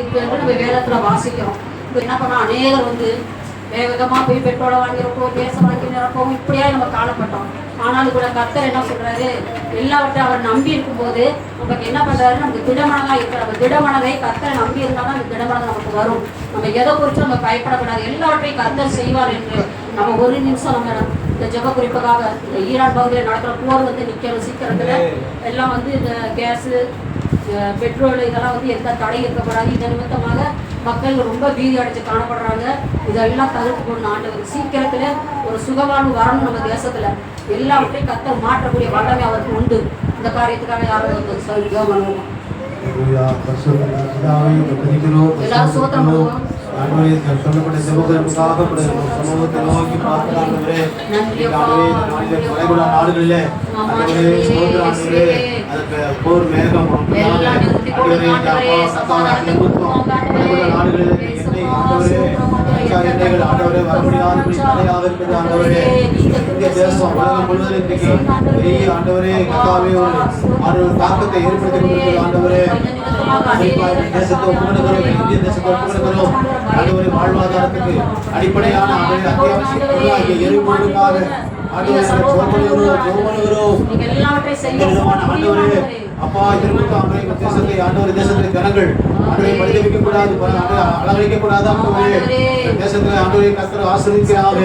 இருக்கு என்று நம்ம வேதத்துல வாசிக்கிறோம். இப்போ என்ன பண்ணோம், அநேகர் வந்து வேகமாக போய் பெட்ரோலை வாங்கியிருப்போம், கேஸை வாங்கி நிரப்போம், இப்படியா நம்ம காணப்பட்டோம். ஆனாலும் கூட கர்த்தர் என்ன சொல்றாரு, எல்லாவற்றையும் அவர் நம்பி இருக்கும்போது நமக்கு என்ன பண்றாரு, நமக்கு திடமனதா இருக்கிற நம்ம திடமனதை கர்த்தரை நம்பி இருந்தாலும் அந்த திடமனதை நமக்கு வரும். நம்ம எதை குறித்து நம்ம பயப்படக்கூடாது, எல்லாவற்றையும் கர்த்தர் செய்வார் என்று நம்ம ஒரு நிமிஷம் நம்ம இந்த ஜெப குறிப்புக்காக இந்த ஈரான் பகுதியில் நடக்கிற போர் வந்து நிற்கணும். சீக்கிரத்துல எல்லாம் வந்து இந்த கேஸு பெட்ரோல் இதெல்லாம் வந்து எந்த தடை இருக்கக்கூடாது. இந்த நிமித்தமாக மக்கள் ரொம்ப பீதி அடைச்சு காணப்படுறாங்க. இதெல்லாம் தவிர்த்து போடணும். ஆண்டவர் சீக்கிரத்துல ஒரு சுகவாழ்வு வரணும் நம்ம தேசத்துல. எல்லாவற்றையும் கர்த்தர் மாற்றக்கூடிய வல்லமை அவருக்கு உண்டு. இந்த காரியத்துக்காக யாரும் பண்ணுவோம். எல்லாரும் சோத்திரம் பண்ணுவோம். சொல்லப்பட்ட ஜெபங்களுக்காக சமூகத்தை நோக்கி பார்க்கிறார்களே, நாடுகளிலே அதுக்கு போர் மேகம் எண்ணெய்கள் ஆண்டவரே வர முடியாத தடையாக இருக்கிறது. ஆண்டவரே இந்திய தேசம் உலகம் முழுவதும் இன்றைக்கு பெரிய ஆண்டவரே கத்தாவே ஒரு தாக்கத்தை ஏற்படுத்தி கொண்டிருக்கிறது. ஆண்டவரே தேசத்தை ஒப்புக்கொடுக்கிறோம், இந்திய தேசத்தை ஒப்புக்கொடுக்கிறோம். ஆண்டவரே வாழ்வாதாரத்துக்கு அடிப்படையான அத்தியாவசிய எரிபொருளுக்காக அப்பா திரும்ப தேசத்தை ஆண்டவர் தேசத்திலே ஜனங்கள் ஆண்டவரை பரிதவிக்க கூடாது, அலங்கரிக்க கூடாது. ஆண்டவரே தேசத்திலே ஆண்டவரை கர்த்தர் ஆசீர்வதிக்கிறாக.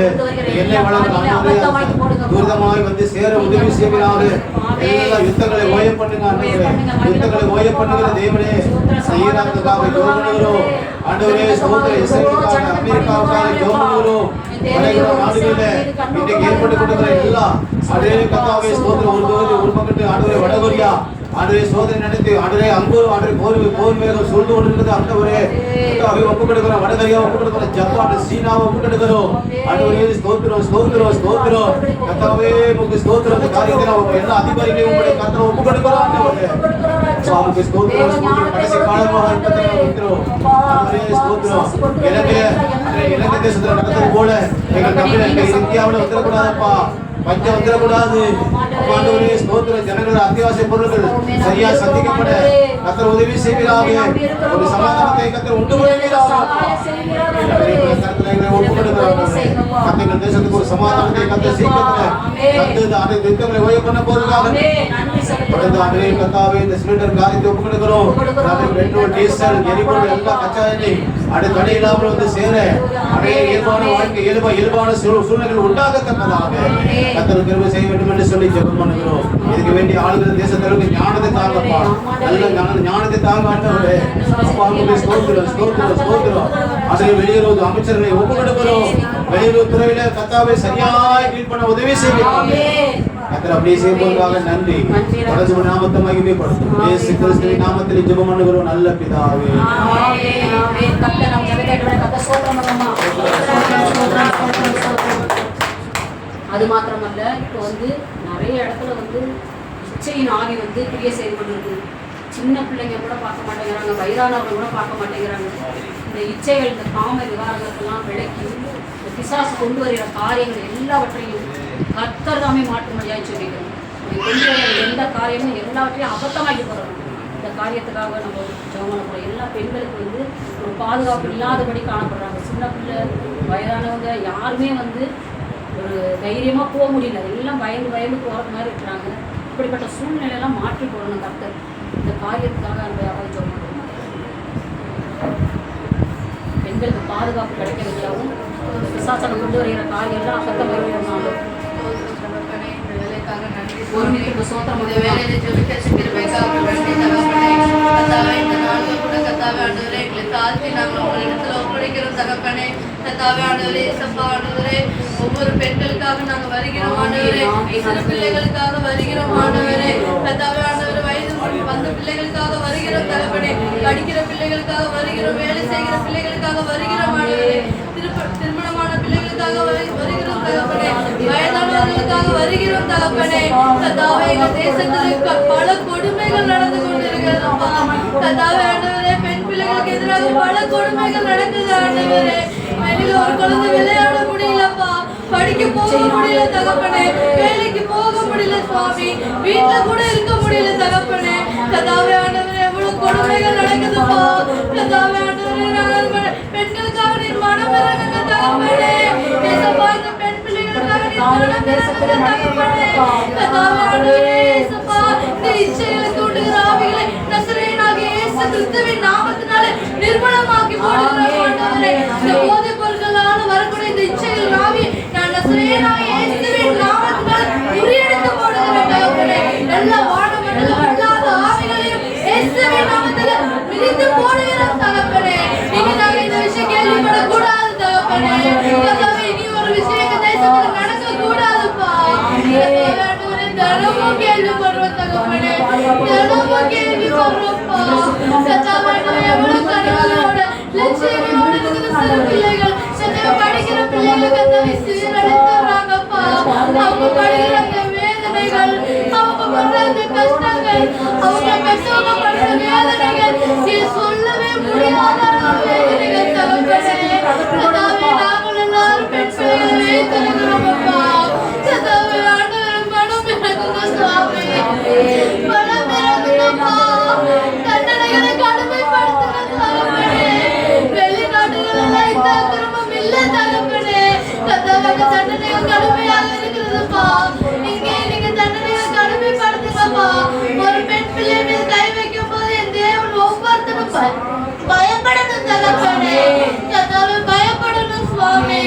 எண்ணெய் வளங்கள் ஆண்டவரே துரிதமாய் வந்து சேர உதவி செய்கிறாக. எல்லா யுத்தங்களை ஓய பண்ணுங்க ஆண்டவரே, யுத்தங்களை ஓய பண்ணுகிற தேவனே செய்யறாங்க ஜெபம் பண்ணுகிறோம். ஆண்டவரே சமுத்திர இஸ்ரேலுக்காக அமெரிக்காவுக்காக ஜெபம் பண்ணுகிறோம். நாடுகளில் இன்றைக்கு ஏற்பட்டு கொண்டிருக்கிற எல்லா ஆண்டவரே கர்த்தாவே ஸ்தோத்திரம். ஒரு பக்கத்து ஆண்டவரே வடகொரியா ஆண்டவரே சோதனை நடத்தி ஆண்டவரே அங்கு ஆண்டவரே போர் மேகம் சூழ்ந்து கொண்டிருக்கிறது. ஆண்டவரே கர்த்தாவே ஒப்புக்கொடுக்கிறோம். வடகொரியா ஒப்புக்கொடுக்கிறோம், ஜப்பான் சீனாவை ஒப்புக்கொடுக்கிறோம். ஆண்டவரே ஸ்தோத்திரம் ஸ்தோத்திரம் ஸ்தோத்திரம். கர்த்தாவே உங்களுக்கு ஸ்தோத்திரம். இந்த காரியத்தை நம்ம எல்லா அதிகாரிகளையும் உங்களுடைய கர்த்தரை ஒப்புக்கொடுக்கிறோம். ஆண்டவரே உங்களுக்கு ஸ்தோத்திரம் ஸ்தோத்திரம். கடைசி காலமாக இருக்கிறோம். ஆண்டவரே ஸ்தோத்திரம். இலங்கை தேசத்தில் நடந்தது போல எங்கள் தமிழ் இந்தியாவில் வந்துடக்கூடாதப்பா, பஞ்சம் வந்துடக்கூடாது. ஆண்டவரே ஸ்தோத்திரம். ஜனங்கள் அத்தியாவசிய பொருட்கள் சரியா சந்திக்கப்பட கர்த்தர் உதவி செய்வீராக. ஒரு சமாதானத்தை கர்த்தர் உண்டு பண்ணுவீராக. கர்த்தர் தேசத்துக்கு ஒரு சமாதானத்தை கர்த்தர் சீக்கிரத்தில் யுத்தங்களை ஓய பண்ண போவதற்காக தொடர்ந்து ஆண்டவரே கர்த்தாவே இந்த சிலிண்டர் காரியத்தை ஒப்புக்கொடுக்கிறோம். பெட்ரோல் டீசல் எரிபொருள் எல்லா கச்சா எண்ணெய் தடை இல்லாமல் வந்து சேர இயல்பான வாழ்க்கை இயல்பான சூழ்நிலைகள் உண்டாகத்தக்கதாக கர்த்தர் கிருபை செய்ய வேண்டும் என்று சொல்லி ஜெபம் பண்ணுகிறோம். இதுக்கு வேண்டிய ஆளுநர் தேசத்திற்கு ஞானத்தை தாங்கப்பா, நல்ல ஞானத்தை தாங்க ஆண்டவரே. ஸ்தோத்திரம் ஸ்தோத்திரம் ஸ்தோத்திரம். அதை வெளியுறவு அமைச்சர்களை ஒப்புக்கொடுக்கிறோம். வெளியுறவு துறையில கர்த்தாவே சரியாய் டீல் பண்ண உதவி செய்கிறோம். கர்த்தர் அப்படியே செய்வதற்காக நன்றி. பரசுத்த நாமத்தை மகிமைப்படுத்தும் இயேசு கிறிஸ்துவின் நாமத்தில் ஜெபம் பண்ணுகிறோம் நல்ல பிதாவே. ஆமென் ஆமென். கர்த்தர் நம்ம ஜெபத்தை கர்த்தர் ஸ்தோத்திரம் பண்ணுமா. அது மாத்திரமல்ல, இப்போ வந்து நிறைய இடத்துல வந்து இச்சையின் ஆவி வந்து கிரியை செய்து கொண்டிருக்கு. சின்ன பிள்ளைங்க கூட பார்க்க மாட்டேங்கிறாங்க, வயதானவர்கள் கூட பார்க்க மாட்டேங்கிறாங்க. இந்த இச்சைகள் இந்த காம விவகாரங்களுக்கெல்லாம் விலக்கி இந்த பிசாசு கொண்டு வருகிற காரியங்கள் எல்லாவற்றையும் கர்த்தர் தாமே மாற்றும்படியாக சொல்லிக்கிறோம். கொண்டு வர எந்த காரியமும் எல்லாவற்றையும் அபத்தமாக்கி போகிறோம். இந்த காரியத்துக்காக நம்ம ஜெபம் பண்ண போகிறோம். எல்லா பெண்களுக்கு வந்து ஒரு பாதுகாப்பு இல்லாதபடி காணப்படுறாங்க. சின்ன பிள்ளை வயதானவங்க யாருமே வந்து ஒரு தைரியமாக போக முடியல. எல்லாம் பயந்து பயந்து போகிற மாதிரி இருக்கிறாங்க. இப்படிப்பட்ட சூழ்நிலையெல்லாம் மாற்றி போடணும் கர்த்தர். இந்த காரியத்துக்காக அந்த யாராவது ஜெபம் பண்ணுறாங்க. பெண்களுக்கு பாதுகாப்பு கிடைக்கிறதுக்காகவும் விசாசனம் கொண்டு வருகிற காரியெல்லாம் அபத்தம் வருகிறாங்க. ஒரு நிமிடம் சோத்திரம் வேலையை ஒவ்வொரு பெண்களுக்காக நாங்கள் வருகிறோம் ஆண்டவரே. சிறு பிள்ளைகளுக்காக வருகிறோம் ஆண்டவரே. கர்த்தாவே ஆண்டவரே, வயது வந்த பிள்ளைகளுக்காக வருகிறோம் தகப்பனே. படிக்கிற பிள்ளைகளுக்காக வருகிறோம், வேலை செய்கிற பிள்ளைகளுக்காக வருகிறோம் ஆண்டவரே. திருமணமான பிள்ளைகளுக்காக வருகிறோம் தகப்பனே. வயதானவர்களுக்காக வருகிறோம் தகப்பனே. கர்த்தாவே, எங்கள் தேசத்தில் பல கொடுமைகள் நடந்து கொண்டிருக்கிறதப்பா. கர்த்தாவே ஆண்டவரே, பெண் பிள்ளைகளுக்கு எதிராக பல கொடுமைகள் நடக்குது ஆண்டவரே. வெளியில ஒரு குழந்தை விளையாட முடியலப்பா, படிக்க போக முடியல தகப்பனே, வேலைக்கு போக முடியல சுவாமி, வீட்டுல கூட இருக்க முடியல தகப்பனே. கர்த்தாவே ஆண்டவரே, எவ்வளவு கொடுமைகள் நடக்குதுப்பா. கர்த்தாவே ஆண்டவரே, பெண்களுக்காக நீர் மனம் இறங்குங்க தகப்பனே. இயேசுப்பா, இந்த பெண் பிள்ளைகளுக்காக நீர் மனம் இறங்குங்க தகப்பனே. கர்த்தாவே ஆண்டவரே, இயேசுப்பா, இந்த இச்சைகளை தூண்டுகிற ஆவிகளை நசரேயனாகிய இயேசு கிறிஸ்துவின் நாமத்தினாலே நிர்மூலமாக்கி போடுகிறோம் ஆண்டவரே. இந்த போதைப் பொருட்களால வரக்கூடிய இந்த இச்சைகள் ஆவி நான் நசரேயனாகிய இயேசுவின் நாமத்தினாலே முறியடித்து போடுகிறேன் தகப்பனே. எல்லா வானமண்டலம் இல்லாத ஆவிகளையும் இயேசுவின் நாமத்திலே மிதித்து போடுகிறோம் தகப்பனே. இனி நாங்கள் இந்த விஷயம் கேள்விப்படக்கூடாது தகப்பனே. கர்த்தாவே, இனி ஒரு விஷயம் எங்க தேசத்துல நடக்கக்கூடாதுப்பா. ஆண்டவரே, தினமும் கேள்விப்படுறோம் தகப்பனே, தினமும் கேள்விப்படுறோம்ப்பா. கர்த்தாவே, எவ்வளவு கனவுகளோட லட்சியங்களோட இருக்கிற சில பிள்ளைகள் படிக்கிற பிள்ளைகள் கர்த்தாவே சீரழித்துறாங்கப்பா. அவங்க படிக்கிற அந்த வேதனைகள், அவங்க படுற அந்த கஷ்டங்கள், அவங்க பெற்றவங்க படுற வேதனைகள் சொல்லவே முடியாத வேதனைகள் தகப்பனே. கர்த்தாவே, நாங்கள் எல்லாரும் பெண் பிள்ளைகளை வைத்திருக்கிறோம்ப்பா. கர்த்தாவே, ஆண்டவரே, மனம் இறங்குங்க சுவாமி, மனம் இறங்குங்கப்பா. தண்டனைகளை கடுமைப்படுத்துங்க தகப்பனே. வெளிநாடுகளெல்லாம் இந்த அக்கிரமம் இல்லை தகப்பனே. கர்த்தாவே, தண்டனைகள் கடுமையாக இருக்கிறதுப்பா. இங்கே நீங்க தண்டனைகள் கடுமைப்படுத்துங்கப்பா. ஒரு பெண் பிள்ளை மீது கை வைக்கும் போது என் தேவன் ஒவ்வொருத்தரும் பயப்படணும் தகப்பனே. கர்த்தாவே, பயப்படணும் சுவாமி.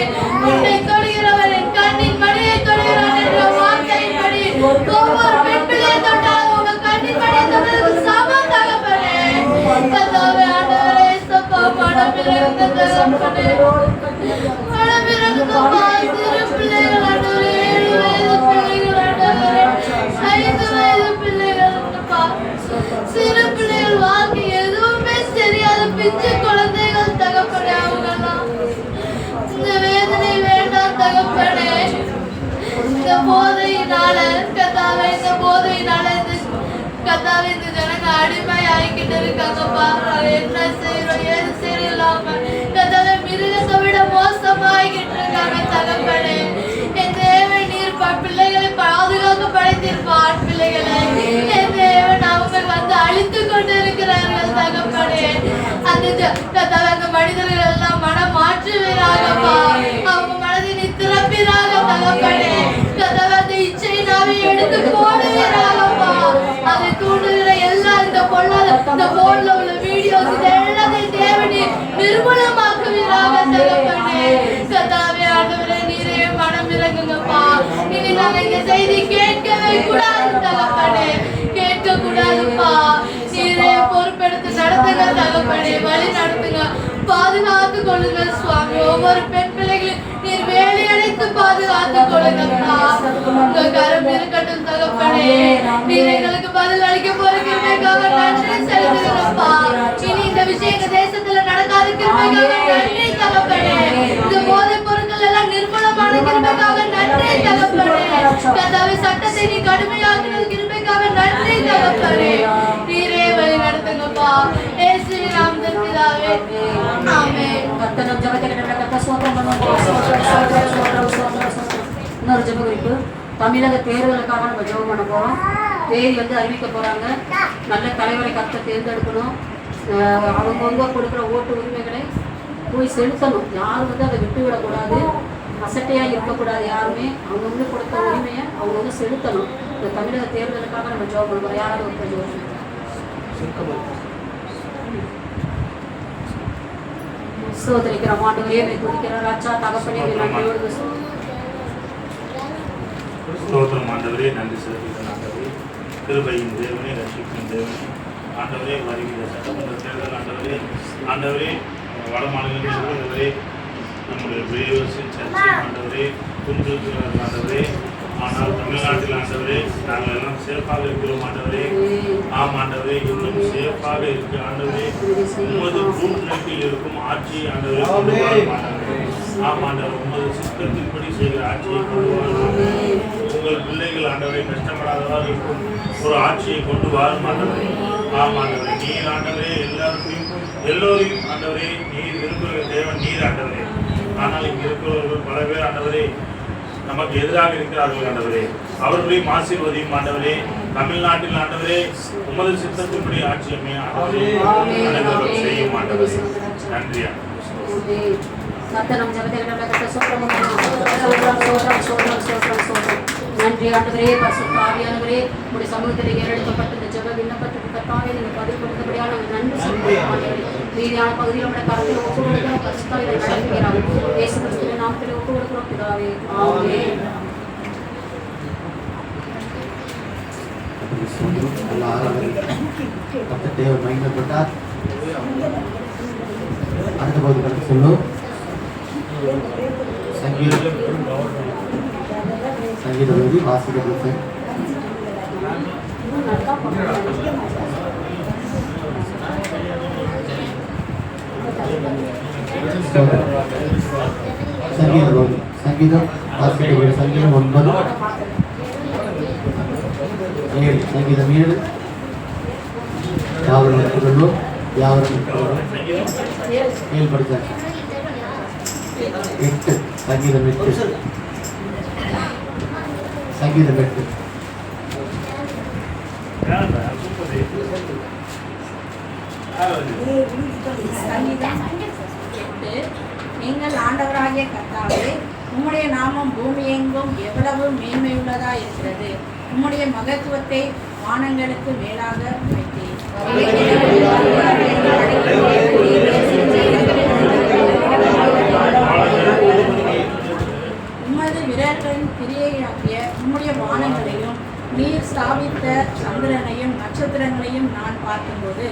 உன்னை தொடுகிறவன் என் கண்ணின் மணியை தொடுகிறான் என்ற வார்த்தையின்படி ஒவ்வொரு பெண் பிள்ளையை தொட்டாலும் உங்க கண்ணின் மணியை தொட்டதுக்கு சமம் தகப்பனே. கர்த்தாவே, ஆண்டவரே, இயேசுப்பா, மனம் இறங்குங்க தகப்பனே, மனம் இறங்குங்கப்பா. சிறு பிள்ளைகள் ஆண்டவரே, 7 வயது பிள்ளைகள் ஆண்டவரே, 5 வயது பிள்ளைகள் ஆண்டப்பா. சிறு பிள்ளைகள் வாழ்க்கை எதுவுமே தெரியாத பிஞ்சு குழந்தைகள் தகப்பனே. அவங்கெல்லாம் இந்த வேதனை வேண்டாம் தகப்பனே. இந்த போதையினால கர்த்தாவே, இந்த போதையினால கர்த்தாவே, இந்த ஜனங்க அடிமை ஆகிக்கிட்டு இருக்காங்கப்பா. என்ன செய்யறோம் ஏது சரியில்லாம கர்த்தாவே, மிருகத்தை விட மோசமாகிக்கிட்டு இருக்காங்க தகப்பனே. என் தேவன் நீர் பிள்ளைகளை பாதுகாக்க படைத்திருப்பா. ஆண் பிள்ளைகளை என் தேவன் அவங்க வந்து அழித்து கொண்டு இருக்கிறார்கள் தகப்பனே. அந்த கர்த்தாவே, அந்த மனிதர்கள் எல்லாம் மனம் மாற்றுவீராகப்பா. அவங்க மனதை நீ திறப்பீராக தகப்பனே. கர்த்தாவே, அந்த இச்சை நாவை எடுத்து போடுவீராகப்பா. அதை தூண்டுகிற எல்லாம் இந்த பொல்லாத இந்த போன்ல உள்ள வீடியோஸ் இது எல்லாத்தையும் தேவனே நிர்மூலமாக்குவீராக தகப்பனே. கர்த்தாவே, ஆண்டவரே, நீரே மனம் இறங்குங்கப்பா. இனி நாங்கள் இந்த செய்தி கேட்கவே கூடாது தகப்பனே, கேட்க கூடாதுப்பா. நீரே பொறுப்பெடுத்து நடத்துங்க தகப்பனே, வழி நடத்துங்க, பாதுகாத்து கொள்ளுங்க சுவாமி. ஒவ்வொரு பெண் பிள்ளைகளையும் நீர் வேலி அடைத்து பாதுகாத்து கொள்ளுங்கப்பா. உங்க கரம் இருக்கட்டும் தகப்பனே. நீர் எங்களுக்கு பதில் அளிக்க போற கிருபைக்காக நன்றி செலுத்துகிறோம்ப்பா. இனி இந்த விஷயம் எங்க தேசத்துல நடக்காத கிருபைக்காக நன்றி தகப்பனே. இந்த போதைப் பொருட்கள் எல்லாம் நிர்மூலமான கிருபைக்காக நன்றி தகப்பனே. கர்த்தாவே, சட்டத்தை நீ கடுமையாக்கினது கிருபைக்காக நன்றி தகப்பனே. நீரே வழி நடத்துங்கப்பா. இயேசுவின் நாமத்தில் பிதாவே, ஆமென். கர்த்தர் ஜெபத்தை கேட்ட ஸ்தோத்திரம் பண்ணுவோம். இன்னொரு ஜெப குறிப்பு, தமிழக தேர்தலுக்காக நம்ம ஜெபம் பண்ண போறோம். தேதி வந்து அறிவிக்க போறாங்க. நல்ல தலைவரை கர்த்தர் தேர்ந்தெடுக்கணும். அவங்கவுங்க கொடுக்குற ஓட்டு உரிமைகளை போய் செலுத்தணும். யாரும் வந்து அதை விட்டு விடக்கூடாது, அசட்டையாக இருக்கக்கூடாது. யாருமே அவங்கவுங்க கொடுத்த உரிமையை அவங்கவுங்க செலுத்தணும். இந்த தமிழக தேர்தலுக்காக நம்ம ஜெபம் பண்ண போறோம். யாராவது ஒரு ஜெபம் சோதரிக்கிறோம். ஆண்டவரே, துதிக்கிறோம். ராஜா தகப்பனே, நன்றியோடு ஸ்தோத்திரம் ஆண்டவரே, நன்றி செலுத்துகிறேன் ஆண்டவரே. கிருபையின் தேவனே, ரட்சிக்கும் தேவனே, ஆண்டவரே, வருகிற சட்டமன்ற தேர்தல் ஆண்டவரே, ஆண்டவரே, வட மாநிலங்களே நம்முடைய பிரியோசின் சர்ச்சை ஆண்டவரே புரிஞ்சிருக்கிறார்கள் ஆண்டவரே. ஆனால் தமிழ்நாட்டில் ஆண்டவரே நாங்கள் எல்லாம் சேஃபாக இருக்கிறோம் ஆண்டவரே. ஆம் ஆண்டவரே, இன்னும் சேஃபாக இருக்கு ஆண்டவரே. உமது பூமியில் இருக்கும் ஆட்சியை ஆண்டவரே கொண்டு வாரும் ஆண்டவரே. ஆம் ஆண்டவர், உமது சித்தத்தின்படி செய்கிற ஆட்சியை கொண்டு வாரும். உங்கள் பிள்ளைகள் ஆண்டவரை கஷ்டப்படாதவாறு இருக்கும் ஒரு ஆட்சியை கொண்டு வாரும் ஆண்டவரே. ஆம் ஆண்டவரே, நீர் ஆண்டவரே எல்லோரையும் ஆண்டவரே நீர் விரும்புகிற தேவன் நீர் ஆண்டவரே. ஆனால் இங்கு இருக்கிறவர்கள் பல பேர் ஆண்டவரே நமக்கு எதிராக இருக்கிறார்கள் ஆண்டவரே. அவர்களையும் ஆசீர்வதியும் ஆண்டவரே. தமிழ்நாட்டில் ஆண்டவரே உமது சித்தத்தின்படி ஆட்சியமே ஆண்டவரே செய்யும் ஆண்டவரே. நன்றி சத்தனம் ஜெபத்தை சோதரம் நன்றி ஆண்டவரே. பரிசுத்த ஆவியானவரே, உடைய சமூகத்தில் ஏறெடுக்கப்பட்ட இந்த ஜெப விண்ணப்பத்துக்கு கர்த்தாவே நீங்கள் பதில் கொடுத்தபடியாக நாங்கள் நன்றி சொல்லுவோம். மீதியான பகுதியில் நம்முடைய கருத்தில் ஒப்பு கொடுக்கிறோம். பரிசுத்த இதை நடத்துகிறார். இயேசு கிறிஸ்துவின் நாமத்தில் ஒப்பு கொடுக்கிறோம் பிதாவே. ஆமென். தேவர் மகிமைப்பட்டார். அடுத்த பகுதி கருத்து சொல்லும். சங்கீத பகுதி வாசிக்க சங்கீதம் வாசிக்க சங்கீதம் 9 7 சங்கீதம் 7 யாவரும் எடுத்துக்கொள்வோம். யாவரும் 7 படித்தாச்சு. 8 சங்கீதம் 8 சங்கீதம் 8 நீங்கள் ஆண்டவராகிய கர்த்தாவே, உம்முடைய நாமம் பூமி எங்கும் எவ்வளவு மேன்மையுள்ளதா இருக்கிறது. உம்முடைய மகத்துவத்தை வானங்களுக்கு மேலாக வைத்தீர். உமது விரல்களின் கிரியையாகிய உம்முடைய வானங்களையும் நீர் ஸ்தாபித்த சந்திரனையும் நட்சத்திரங்களையும் நான் பார்க்கும்போது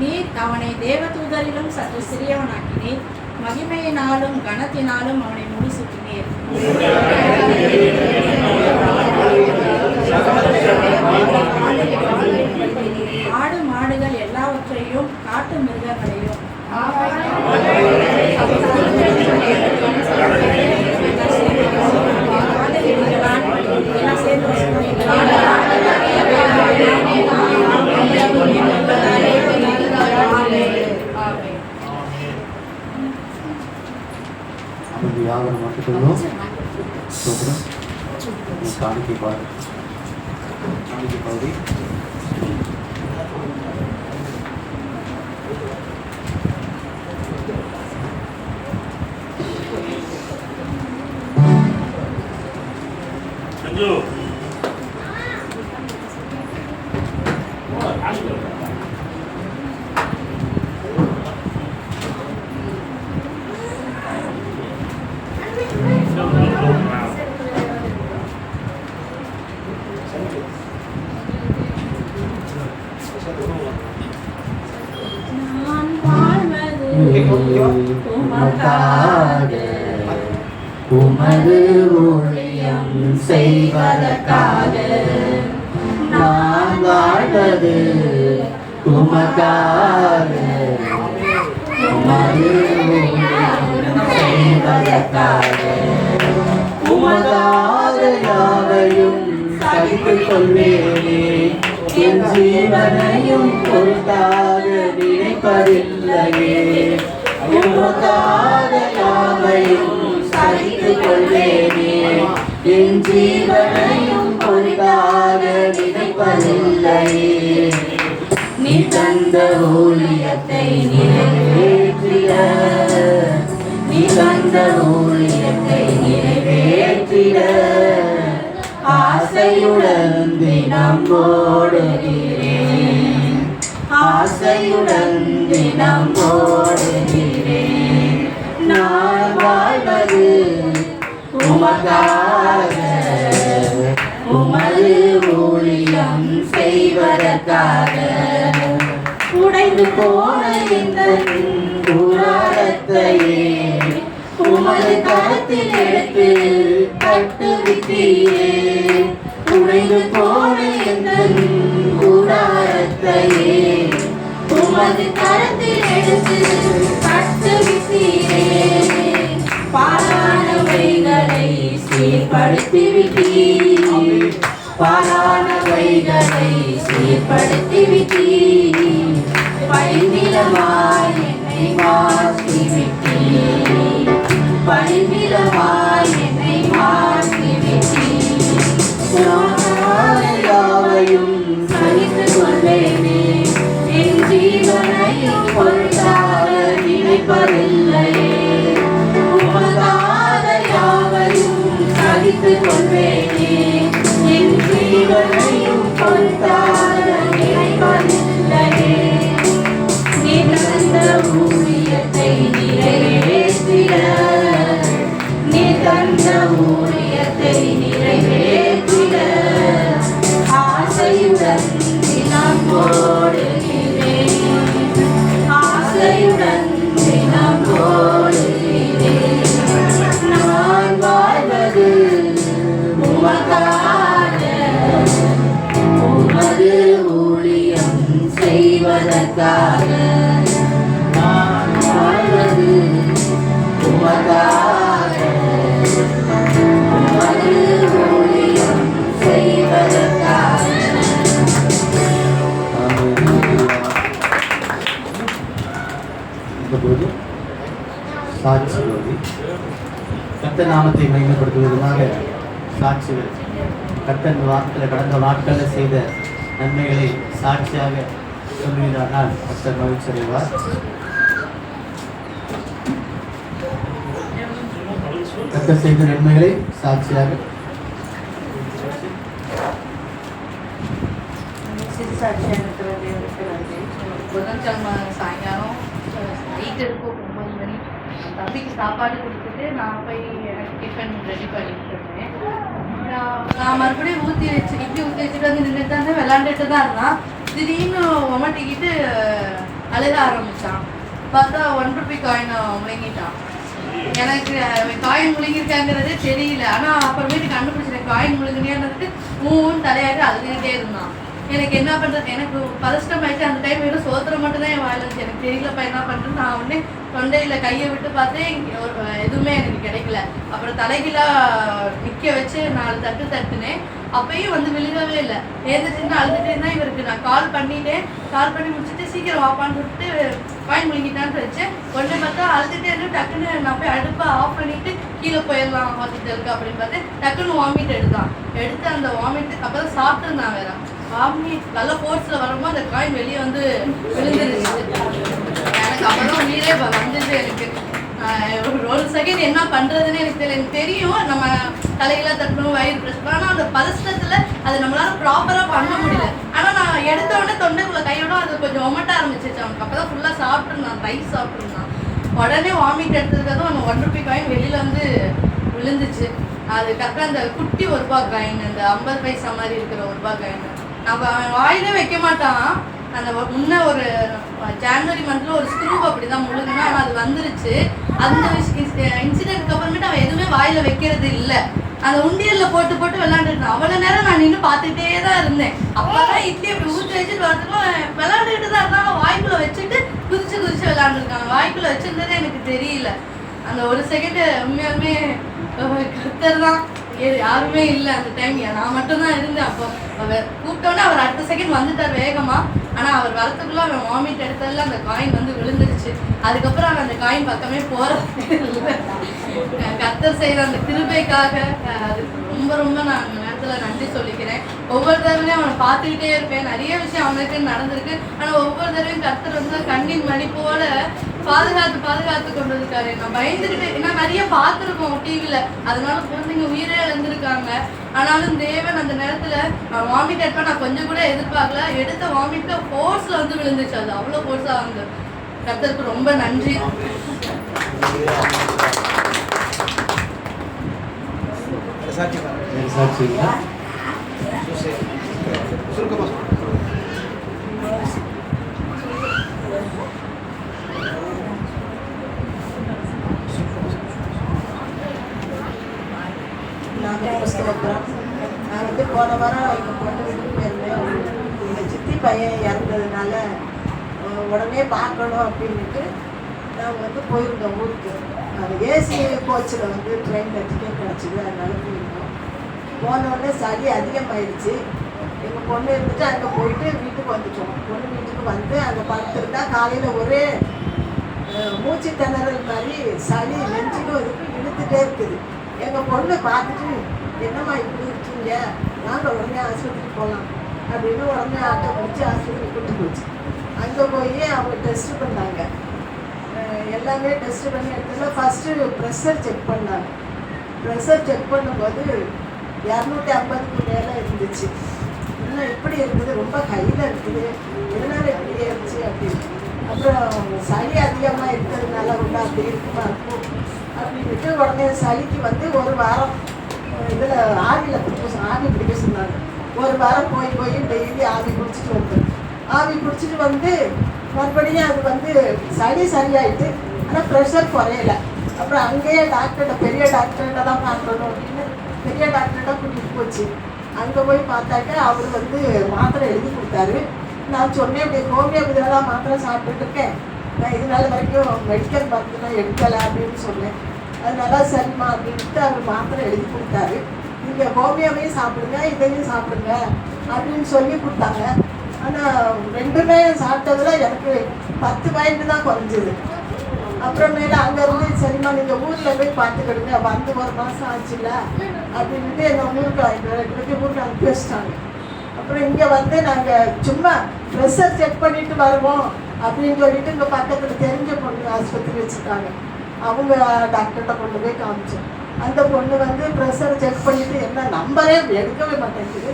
நீர் அவனை தேவதூதரிலும் சற்று சிறியவனாக்கினீர். மகிமையினாலும் கனத்தினாலும் அவனை முடிசூட்டினீர். ஆடு மாடுகள் எல்லாவற்றையும் காட்டு மிருகங்களையும் யாவரும் மாற்றிக்கொள்வோம். காணிக்கை பகுதி உமது ஊழியம் செய்வதற்காக நான் வாழ்வது உமக்காக. உமது ஊழியம் செய்வதற்காக உமக்காக யாவையும் சகித்துக் கொள்வேனே. என் ஜீவனையும் பொருட்டாக நினைப்பதில்லையே. உமக்காக யாவையும் சகித்துக் கொள்வேனே. என் ஜீவனையும் பொருட்டாக நினைப்பதில்லையே. நீ தந்த ஊழியத்தை நிறைவேற்றிட, நீ தந்த ஊழியத்தை நிறைவேற்றிட ஆசையுடன் தினம் ஓடுகிறேன். ஆசையுடன் தினம் ஓடுகிறேன். நான் வாழ்வது உமக்காக, உமது ஊழியம் செய்வதற்காக. உடைந்து போன இந்த கூடாரத்தையே உமது கரத்தில் எடுத்து கட்டுவித்தீரே. உடைந்து போன இந்த கூடாரத்தையே உமது கரத்தில் எடுத்து கட்டுவித்தீரே. பாலானவைகளை சீர்படுத்திவிட்டீர். பாலானவைகளை சீர்படுத்திவிட்டீர். பழிநிலமாய் என்னை மாற்றிவிட்டீர். பழிநிலமாய் யாவையும் சகித்துக் கொள்வேனே. என் ஜீவனையும் பொருட்டாக நினைப்பதில்லையே. உமக்காக யாவையும் சகித்துக் கொள்வேனே. என் ஜீவனையும் பொருட்டாக நினைப்பதில்லையே. நீ தந்த ஊழியத்தை நிறைவேற்றிட, நீ தந்த ஊழியத்தை நிறைவேற்றிட ஆசையுடன் தினம் ஓடுகிறேன். ஆசையுடன் தினம் ஓடுகிறேன். நான் வாழ்வது உமக்காக, உமது ஊழியம் செய்வதற்காக. நான் வாழ்வது உமக்காக, உமது ஊழியம் செய்வதற்காக. போது சாட்சி பகுதி கர்த்தர் நாமத்தை மகிமைப்படுத்துவதற்காக சாட்சிகள் கர்த்தர் கடந்த நாட்களில் செய்த நன்மைகளை சாட்சியாக சொல்வதானால் கர்த்தர் மகிழ்ச்சி அடைவார். கர்த்தர் செய்த நன்மைகளை சாட்சியாக புதன்கிழமை சாயங்காலம் நைட்டு இருக்கும் 9 மணி. தம்பிக்கு சாப்பாடு கொடுத்துட்டு நான் போய் எனக்கு டிஃபன் ரெடி பண்ணிட்டு இருந்தேன். நான் மறுபடியும் இட்லி ஊற்றி வச்சுட்டு வந்து நின்றுட்டு தான் விளாண்டுட்டு தான் இருந்தான். திடீர்னு உமட்டிக்கிட்டு அழுக ஆரம்பித்தான். பார்த்தா 1 ரூபி காயின் முழுங்கிட்டான். எனக்கு காயின் முழுங்கிருக்காங்கிறதே தெரியல. ஆனால் அப்புறமேட்டு கண்டுபிடிச்சிட்டேன் காயின் முழுங்கினேன்றதுக்கு மூணு தலையாட்டு அழுதுகிட்டே இருந்தான். எனக்கு என்ன பண்ணுறது, எனக்கு பதஷ்டம் ஆயிடுச்சு. அந்த டைம் வெறும் சோத்திரம் மட்டும் தான் என் வாயில் இருந்துச்சு. எனக்கு தெரியலப்பா என்ன பண்ணுறது. நான் உடனே தொண்டையில் கையை விட்டு பார்த்தேன், எதுவுமே எனக்கு கிடைக்கல. அப்புறம் தலைகீழாக நிற்க வச்சு 4 தட்டு தட்டுனேன். அப்பயும் வந்து விழுகவே இல்லை. ஏந்திரிச்சுன்னா அழுதுகிட்டே இருந்தால் இவருக்கு நான் கால் பண்ணிட்டேன். கால் பண்ணி முடிச்சுட்டு சீக்கிரம் வாப்பான்னு சொல்லிட்டு காயின் முழுங்கிட்டான்னு வச்சேன். உடனே பார்த்தா அழுதுகிட்டே இருந்து டக்குன்னு நான் போய் அடுப்பை ஆஃப் பண்ணிவிட்டு கீழே போயிடலாம் ஹாஸ்பிட்டலுக்கு அப்படின்னு பார்த்து டக்குன்னு வாமிட் எடுத்து அந்த வாமிட் அப்புறம் சாப்பிட்டுருந்தான். வேற வாமிட் நல்ல ஃபோர்ஸில் வரும்போது அந்த காயின் வெளியே வந்து விழுந்துருச்சு. எனக்கு அப்புறம் உயிரே வந்துச்சு. எனக்கு ஒரு செகண்ட் என்ன பண்ணுறதுன்னு எனக்கு தெரியல. எனக்கு தெரியும் நம்ம தலையெல்லாம் தட்டணும், வயிறு பிரச்சனை. ஆனால் அந்த பதஷ்டத்தில் அதை நம்மளால ப்ராப்பராக பண்ண முடியல. ஆனால் நான் எடுத்த உடனே தொண்டைக்குள்ளே கையோட அது கொஞ்சம் ஒமட்ட ஆரம்பிச்சிச்சு. அவனுக்கு அப்போ தான் ஃபுல்லாக சாப்பிட்ருந்தான், ரைஸ் சாப்பிட்ருந்தான். உடனே வாமிட் எடுத்ததுக்காக அவன் 1 ரூபி காயின் வெளியில் வந்து விழுந்துச்சு. அது கரெக்டாக அந்த குட்டி 1 ரூபா காயின், அந்த 50 பைசா மாதிரி இருக்கிற 1 ரூபா காயின். நம்ம அவன் வாயிலே வைக்க மாட்டான். அந்த முன்ன ஒரு ஜான்வரி மந்த்ல ஒரு ஸ்க்ரூ அப்படி தான் முழுகுனா, ஆனால் அது வந்துருச்சு. அந்த இன்சிடென்ட்க்கு அப்புறமேட்டு அவன் எதுவுமே வாயில வைக்கிறது இல்லை. அந்த உண்டியலில் போட்டு விளாண்டுட்டு இருந்தான். அவ்வளோ நேரம் நான் நின்று பார்த்துக்கிட்டே தான் இருந்தேன். அப்போதான் இட்லி அப்படி ஊற்றி வச்சுட்டு வரதுக்கும் விளாண்டுக்கிட்டு தான் இருந்தாங்க. வாய்க்குள்ளே வச்சுட்டு குதிச்சு விளாண்டுருக்காங்க. வாய்க்குள்ளே வச்சிருந்ததே எனக்கு தெரியல. அந்த ஒரு செகண்ட் உண்மையாலுமே கர்த்தர் தான், யாருமே இல்லை அந்த டைம். நான் மட்டும்தான் இருந்தேன். அப்போ அவர் கூப்பிட்டோன்னே அவர் அடுத்த செகண்ட் வந்துட்டார் வேகமா. ஆனால் அவர் வரத்துக்குள்ள அவன் வாமிட் எடுத்ததில் அந்த காயின் வந்து விழுந்துருச்சு. அதுக்கப்புறம் அவன் அந்த காயின் பக்கமே போகிறது இல்லை. கர்த்தர் செய்கிற அந்த கிருபைக்காக அதுக்கு ரொம்ப நான் அந்த நேரத்தில் நன்றி சொல்லிக்கிறேன். ஒவ்வொரு தடவையும் அவனை பார்த்துக்கிட்டே இருப்பேன். நிறைய விஷயம் அவனுக்கு நடந்திருக்கு. ஆனால் ஒவ்வொரு தடவையும் கர்த்தர் வந்து கண்ணின் மணி போல பாதுகாத்து கொண்டு இருக்காரு. நான் பயந்துக்கிட்டு, ஏன்னா நிறைய பார்த்துருக்கோம் டிவியில், அதனால குழந்தைங்க உயிரே இழந்திருக்காங்க. ஆனாலும் தேவன் அந்த நேரத்தில் வாமிட் எடுப்பேன் நான் கொஞ்சம் கூட எதிர்பார்க்கல. எடுத்த வாமிட்ல ஃபோர்ஸில் வந்து விழுந்துச்சு. அது அவ்வளோ ஃபோர்ஸாக வந்து கர்த்தருக்கு ரொம்ப நன்றி. நான் வந்து போன வாரம் எங்கள் பொண்ணு வீட்டுக்கு போயிருந்தேன். எங்கள் சித்தி பையன் இறந்ததுனால உடனே பார்க்கணும் அப்படின்ட்டு நாங்கள் வந்து போயிருந்தோம் ஊருக்கு. அது ஏசி கோச்சில் வந்து ட்ரெயினில் டிக்கெட் கிடச்சிது, அதனால போயிருந்தோம். போனோடனே சளி அதிகமாகிடுச்சு. எங்கள் பொண்ணு இருந்துட்டு அங்கே போயிட்டு வீட்டுக்கு வந்துட்டோம். பொண்ணு வீட்டுக்கு வந்து அங்கே படுத்துருந்தா காலையில் ஒரே மூச்சு திணறல் மாதிரி சளி நெஞ்சுக்கும் இதுக்கும் இழுத்துட்டே இருக்குது. எங்கள் பொண்ணு பார்த்துட்டு என்னம்மா இப்படி இருக்கீங்க, நாங்கள் உடனே ஆஸ்பத்திரிக்கு போகலாம் அப்படின்னு உடனே ஆட்டோ பிடிச்சி ஆஸ்பத்திரி கூட்டு போச்சு. அங்கே போய் அவங்க டெஸ்ட் பண்ணாங்க. எல்லாமே டெஸ்ட் பண்ணி எடுத்ததுல ஃபஸ்ட்டு ப்ரெஷர் செக் பண்ணாங்க. ப்ரெஷர் செக் பண்ணும்போது 250க்கு மேலே இருந்துச்சு. இன்னும் இப்படி இருக்குது, ரொம்ப கையில் இருக்குது, எதனால இப்படி இருந்துச்சு அப்படின்னு. அப்புறம் சளி அதிகமாக இருக்கிறதுனால ரொம்ப அப்படி இருக்குமா இருக்கும் அப்படின்ட்டு உடனே சளிக்கு வந்து ஒரு வாரம் இதில் ஆவி பிடிக்க சொன்னாங்க. ஒரு வாரம் போய் டெய்லி ஆவி பிடிச்சிட்டு வந்தேன். ஆவி பிடிச்சிட்டு வந்து மறுபடியும் அது வந்து சளி சரியாயிட்டு, ஆனால் ப்ரெஷர் குறையலை. அப்புறம் அங்கேயே டாக்டர்கிட்ட, பெரிய டாக்டர்கிட்ட தான் பார்க்கணும் அப்படின்னு பெரிய டாக்டர்கிட்ட கூட்டிகிட்டு போச்சு. அங்கே போய் பார்த்தாக்க அவர் வந்து மாத்திரை எழுதி கொடுத்தாரு. நான் சொன்னேன், இப்படி ஹோமியோபதியில் தான் மாத்திரை சாப்பிட்டுட்டு இருக்கேன், நான் இது நாள் வரைக்கும் மெடிக்கல் மருந்துலாம் எடுக்கலை அப்படின்னு சொன்னேன். அதனால சரிம்மா அப்படின்ட்டு அவர் மாத்திரை எழுதி கொடுத்தாரு. நீங்கள் ஹோமியோவையும் சாப்பிடுங்க, இதையும் சாப்பிடுங்க அப்படின்னு சொல்லி கொடுத்தாங்க. ஆனால் ரெண்டுமே சாப்பிட்டதில் எனக்கு 10 பாயிண்ட் தான் குறைஞ்சிது. அப்புறமேல அங்கேருந்து சரிம்மா நீங்கள் ஊரில் போய் பார்த்துக்கிடுங்க, வந்து 1 மாதம் ஆச்சுல்ல அப்படின்ட்டு என்னை ஊருக்கு ஊருக்கு அனுப்பி வச்சிட்டாங்க. அப்புறம் இங்கே வந்து நாங்கள் சும்மா ப்ரெஷர் செக் பண்ணிட்டு வருவோம் அப்படின்னு சொல்லிட்டு இங்கே பக்கத்தில் தெரிஞ்ச பொண்ணு ஆஸ்பத்திரி வச்சுருக்காங்க. அவங்க டாக்டர்கிட்ட கொண்டு போய் காமிச்சோம். அந்த பொண்ணு வந்து ப்ரெஷர் செக் பண்ணிவிட்டு என்ன நம்பரே எடுக்கவே மாட்டேங்குது,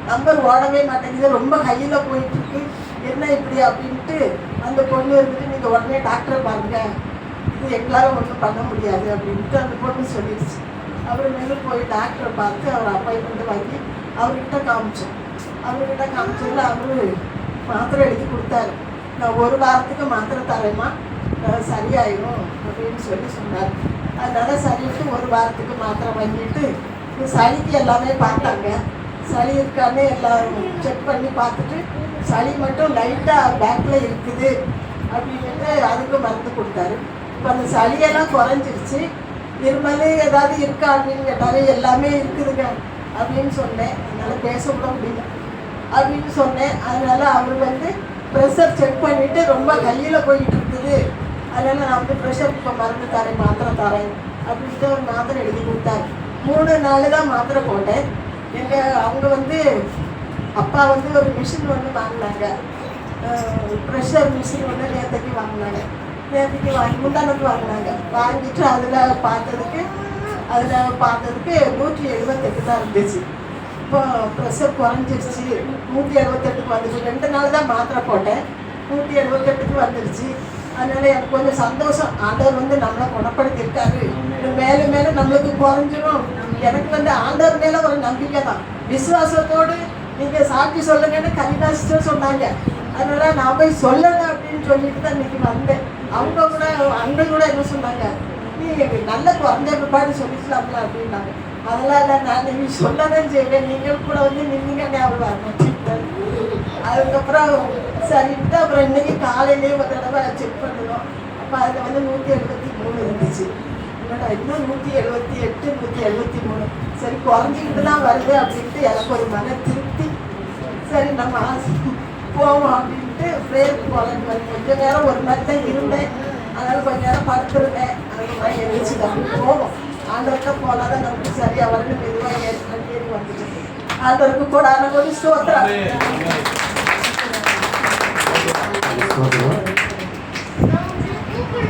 நம்பர் ஓடவே மாட்டேங்குது, ரொம்ப கையில் போயிட்டுருக்கு, என்ன இப்படி அப்படின்ட்டு அந்த பொண்ணு இருந்துட்டு நீங்கள் உடனே டாக்டரை பாருங்க, இது எங்களால் ஒன்றும் பண்ண முடியாது அப்படின்ட்டு அந்த பொண்ணு சொல்லிடுச்சு. அப்புறமேலும் போய் டாக்டரை பார்த்து அவர் அப்பாயின்மெண்ட் வாங்கி அவர்கிட்ட காமிச்சோம். அவர்கிட்ட காமிச்சதில் அவர் மாத்திரை எழுதி கொடுத்தாரு. நான் 1 வாரத்துக்கு மாத்திரை தரேம்மா, சரியாயிடும் அப்படின்னு சொன்னார். அதனால் சரிட்டு 1 வாரத்துக்கு மாத்திரை வாங்கிட்டு சளிக்கு எல்லாமே பார்த்தாங்க. சளி இருக்கான்னு எல்லாரும் செக் பண்ணி பார்த்துட்டு சளி மட்டும் லைட்டாக பேக்கில் இருக்குது அப்படின்ட்டு அதுக்கு மருந்து கொடுத்தாரு. இப்போ அந்த சளியெல்லாம் குறைஞ்சிருச்சு. இருமல் ஏதாவது இருக்கா அப்படின்னு கேட்டாரு. எல்லாமே இருக்குதுங்க அப்படின்னு சொன்னேன். என்னால் பேசக்கூட முடியல அப்படின்னு சொன்னேன். அதனால் அவர் வந்து ப்ரெஷர் செக் பண்ணிவிட்டு ரொம்ப கையில் போயிட்டு இருக்குது, அதனால் நான் வந்து ப்ரெஷர் இப்போ மருந்து தரேன், மாத்திரை தரேன் அப்படின்ட்டு ஒரு மாத்திரை எழுதி கொடுத்தாரு. 3 நாள் தான் மாத்திரை போட்டேன். அவங்க வந்து அப்பா வந்து ஒரு மிஷின் ஒன்று வாங்கினாங்க, ப்ரெஷர் மிஷின் ஒன்று நேற்றுக்கு வாங்கினாங்க. முந்தானத்து வாங்கினாங்க. வாங்கிட்டு அதில் பார்த்ததுக்கு 178 தான் இருந்துச்சு. இப்போ ப்ரெஷர் குறைஞ்சிருச்சு, 178க்கு வந்துச்சு. 2 நாள் தான் மாத்திரை போட்டேன், 178க்கு வந்துடுச்சு. அதனால் எனக்கு கொஞ்சம் சந்தோஷம். ஆண்டவர் வந்து நம்மளை குணப்படுத்தியிருக்காரு, மேலும் மேலும் நம்மளுக்கு குறைஞ்சிடும். எனக்கு வந்து ஆண்டவர் மேலே ஒரு நம்பிக்கை தான், விசுவாசத்தோடு நீங்கள் சாட்சி சொல்லுங்கன்னு கலிதாசிட்டு சொன்னாங்க. அதனால் நான் போய் சொல்லணும் அப்படின்னு சொல்லிட்டு தான் இன்றைக்கி வந்தேன். அவங்க கூட என்ன சொன்னாங்க, நீ நல்ல குறைஞ்ச பிற்பாடு சொல்லிக்கலாம்ல அப்படின்னாங்க. அதெல்லாம் இல்லை, நான் நீங்கள் சொல்லதான் செய்வேன், நீங்கள் கூட வந்து நின்னீங்கன்னு அவர் வரமாட்டேன். அதுக்கப்புறம் சரிட்டு அப்புறம் இன்றைக்கி காலையிலேயே ஒரு தடவை செக் பண்ணணும். அப்போ அதில் வந்து 173 இருந்துச்சு. இன்னும் 178, 173 சரி குறைஞ்சிக்கிட்டு தான் வருது அப்படின்ட்டு எனக்கு ஒரு மன திருப்தி. சரி நம்ம போவோம் அப்படின்ட்டு ப்ரேயருக்கு போகலாம். கொஞ்சம் நேரம் ஒரு மாதிரி தான் இருந்தேன், அதனால் கொஞ்சம் நேரம் படுத்துருந்தேன். அந்த மாதிரி எழுச்சி தான் போவோம். ஆண்டவர்கிட்ட போனால் தான் நமக்கு சரியாக வரணும். மெதுவாக ஏறி வந்துட்டு ஆண்டவருக்கு கூட ஒரு ஸ்தோத்திரம்.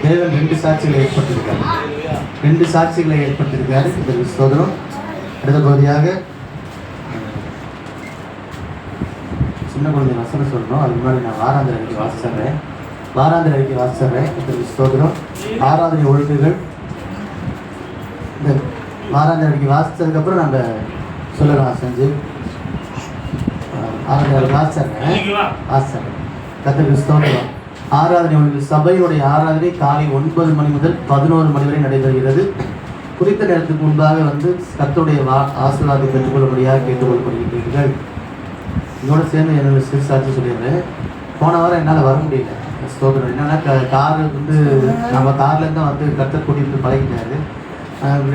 தேவன் 2 சாட்சிகளை ஏற்படுத்தியிருக்காரு, 2 சாட்சிகளை ஏற்படுத்தியிருக்காரு. இதற்கு ஸ்தோத்திரம். அடுத்த பகுதியாக சின்ன குழந்தை வசனம் சொல்லணும். அதுக்கு முன்னாடி நான் வாராந்திர அறிக்கை வாசிச்சிடுறேன். இதற்கு ஸ்தோத்திரம். ஆராதனை ஒழுங்குகள். இந்த வாராந்திர அறிக்கை வாசித்ததுக்கப்புறம் நம்ம சொல்லலாம் செஞ்சு ஆராதனை வாசிச்சிடுறேன். கர்த்தருக்கு ஸ்தோத்திரம். ஆராதனை ஒழுங்கு. சபையுடைய ஆராதனை காலை 9 மணி முதல் 11 மணி வரை நடைபெறுகிறது. குறித்த நேரத்துக்கு முன்பாக வந்து கர்த்தருடைய ஆசீர்வாதத்தை பெற்றுக்கொள்ளும்படியாக கேட்டுக்கொள்ளப்படுகிறீர்கள். இதோட சேர்ந்து என்னோட சாட்சி சொல்லிடுறேன். போன வாரம் என்னால் வர முடியல. ஸ்தோத்திரம். என்னென்னா கார் வந்து நம்ம கார்லேருந்து வந்து கர்த்தர் கூட்டிகிட்டு பழகிட்டாரு.